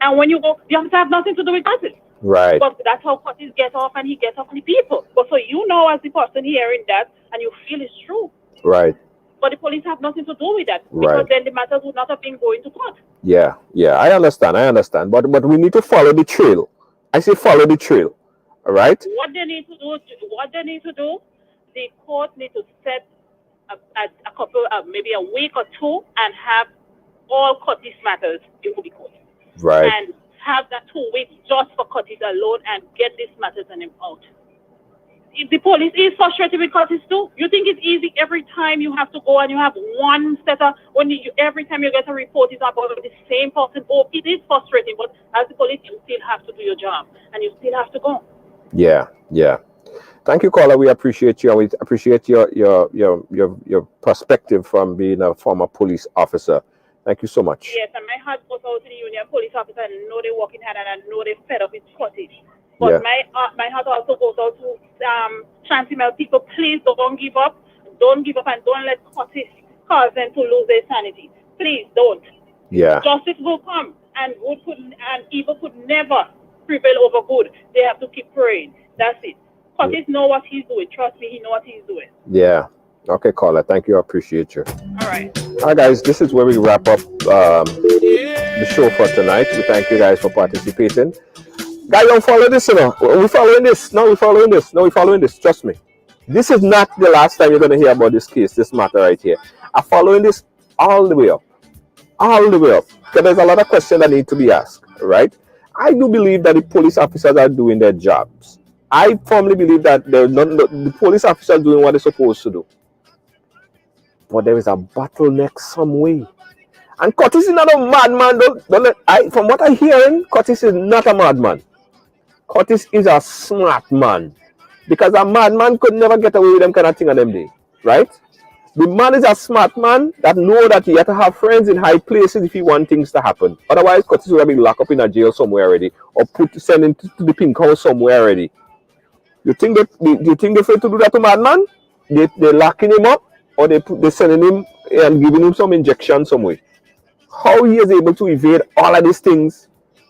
And when you go, the officer have nothing to do with Curtis. Right. But that's how Curtis gets off, and he gets off on the people. But so you know as the person hearing that, and you feel it's true. Right. But the police have nothing to do with that. Right. Because then the matters would not have been going to court. Yeah, I understand. But we need to follow the trail. I say follow the trail. All right? What they need to do, the court need to set a couple of, maybe a week or two, and have all Curtis matters before the court. Right. And have that 2 weeks just for Curtis alone and get these matters and him out. If the police is frustrated with Curtis too, you think it's easy every time you have to go and you have one set of, every time you get a report is about the same person. Oh, it is frustrating, but as the police, you still have to do your job and you still have to go. Yeah. Thank you, caller. We appreciate you. We appreciate your perspective from being a former police officer. Thank you so much. Yes, and my heart goes out to the union police officer. I know they're working hard and I know they're fed up with Curtis. But my heart also goes out to Chantimelle people. Please don't give up. Don't give up and don't let Curtis cause them to lose their sanity. Please don't. Yeah. Justice will come and evil could never prevail over good. They have to keep praying. That's it. Curtis know what he's doing. Trust me, he know what he's doing. Yeah. Okay, caller. Thank you. I appreciate you. All right. All right, guys. This is where we wrap up the show for tonight. We thank you guys for participating. Guys, don't follow this, We're following this. No, we're following this. Trust me. This is not the last time you're going to hear about this case, this matter right here. I'm following this all the way up. Because there's a lot of questions that need to be asked, right? I do believe that the police officers are doing their jobs. I firmly believe that the police officers are doing what they're supposed to do. But there is a bottleneck some way. And Curtis is not a madman. From what I'm hearing, Curtis is not a madman. Curtis is a smart man. Because a madman could never get away with them kind of thing on them day. Right? The man is a smart man that know that he has to have friends in high places if he wants things to happen. Otherwise, Curtis would have been locked up in a jail somewhere already. Or sent into the pink house somewhere already. You think they're afraid to do that to madman? They're locking him up, or they're sending him and giving him some injection some way. How he is able to evade all of these things,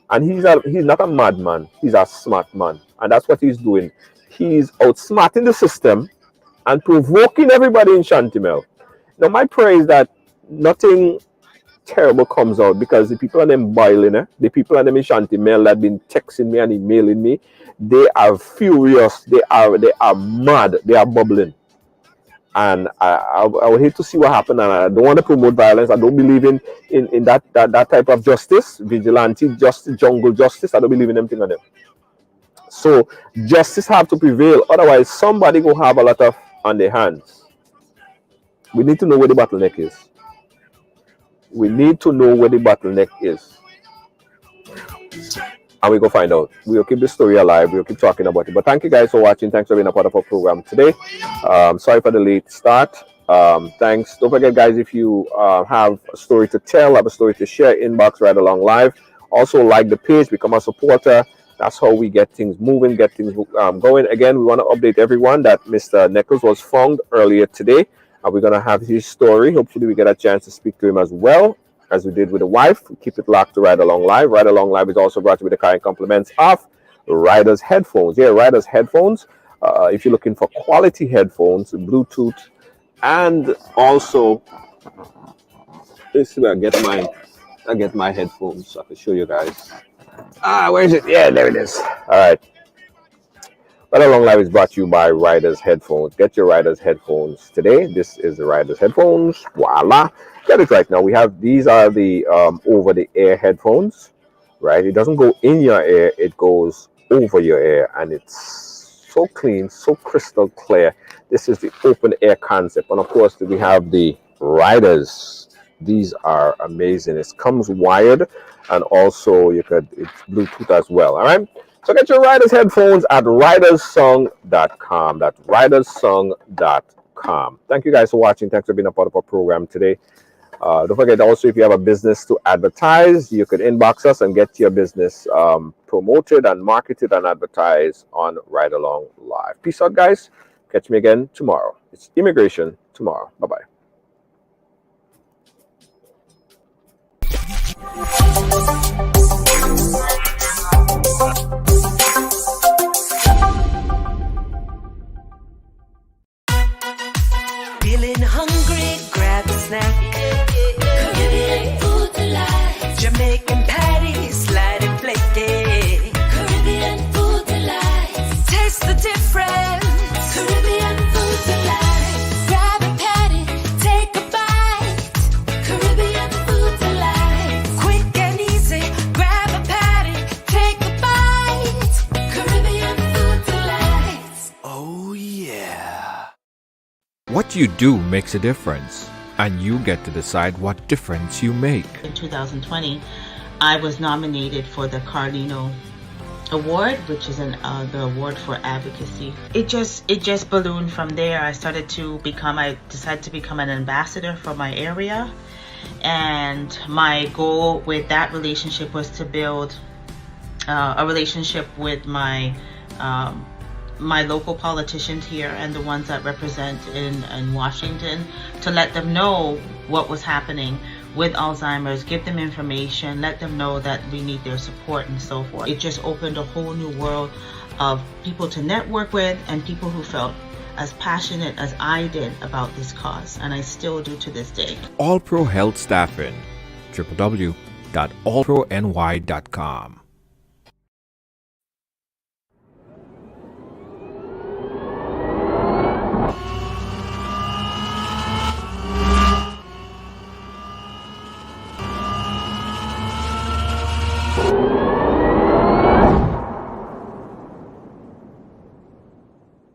and he's not a madman. He's a smart man, and that's what he's doing. He's outsmarting the system and provoking everybody in Chantimelle. Now, my prayer is that nothing terrible comes out, because the people are them boiling, the people are them in Chantimelle that have been texting me and emailing me. They are furious. They are mad. They are bubbling. And I would hate to see what happened. And I don't want to promote violence. I don't believe in that type of justice, vigilante justice, jungle justice. I don't believe in anything on them. So justice have to prevail. Otherwise, somebody will have a lot of on their hands. We need to know where the bottleneck is. We need to know where the bottleneck is. And we go find out. We'll keep the story alive. We'll keep talking about it. But thank you guys for watching. Thanks for being a part of our program today. Sorry for the late start. Thanks. Don't forget, guys, if you have a story to tell, have a story to share, inbox Ridealong Live. Also, like the page, become a supporter. That's how we get things moving, get things going. Again, we want to update everyone that Mr. Neckles was found earlier today. And we're going to have his story. Hopefully, we get a chance to speak to him as well, as we did with the wife. Keep it locked to Ridealong Live. Ridealong Live is also brought to you with the kind compliments of Riders headphones. Yeah, Riders headphones. If you're looking for quality headphones, Bluetooth, and also this is where I get my headphones so I can show you guys. Where is it? Yeah, there it is. All right. Ridealong Live is brought to you by Riders headphones. Get your Riders headphones today. This is the Riders headphones. Voila. Get it right now. We have, these are the over-the-air headphones, right? It doesn't go in your ear. It goes over your ear, and it's so clean, so crystal clear. This is the open air concept. And of course, we have the Riders. These are amazing. It comes wired, and also it's Bluetooth as well. All right. So get your Riders headphones at ridersong.com. That's ridersong.com. Thank you guys for watching. Thanks for being a part of our program today. Don't forget also, if you have a business to advertise, you could inbox us and get your business promoted and marketed and advertised on Ridealong Live. Peace out, guys. Catch me again tomorrow. It's Immigration Tomorrow. Bye-bye. Feeling hungry, grab a snack. Caribbean food delight. Jamaican patties, slide and flaky. Caribbean food delight. Taste the difference. Caribbean food delight. Grab a patty, take a bite. Caribbean food delight. Quick and easy, grab a patty, take a bite. Caribbean food delight. Oh, yeah. What you do makes a difference, and you get to decide what difference you make. In 2020, I was nominated for the Carlino Award, which is the award for advocacy. It just ballooned from there. I decided to become an ambassador for my area, and my goal with that relationship was to build a relationship with my local politicians here and the ones that represent in Washington, to let them know what was happening with Alzheimer's, give them information, let them know that we need their support and so forth. It just opened a whole new world of people to network with and people who felt as passionate as I did about this cause, and I still do to this day. All Pro Health Staffing, www.allprony.com.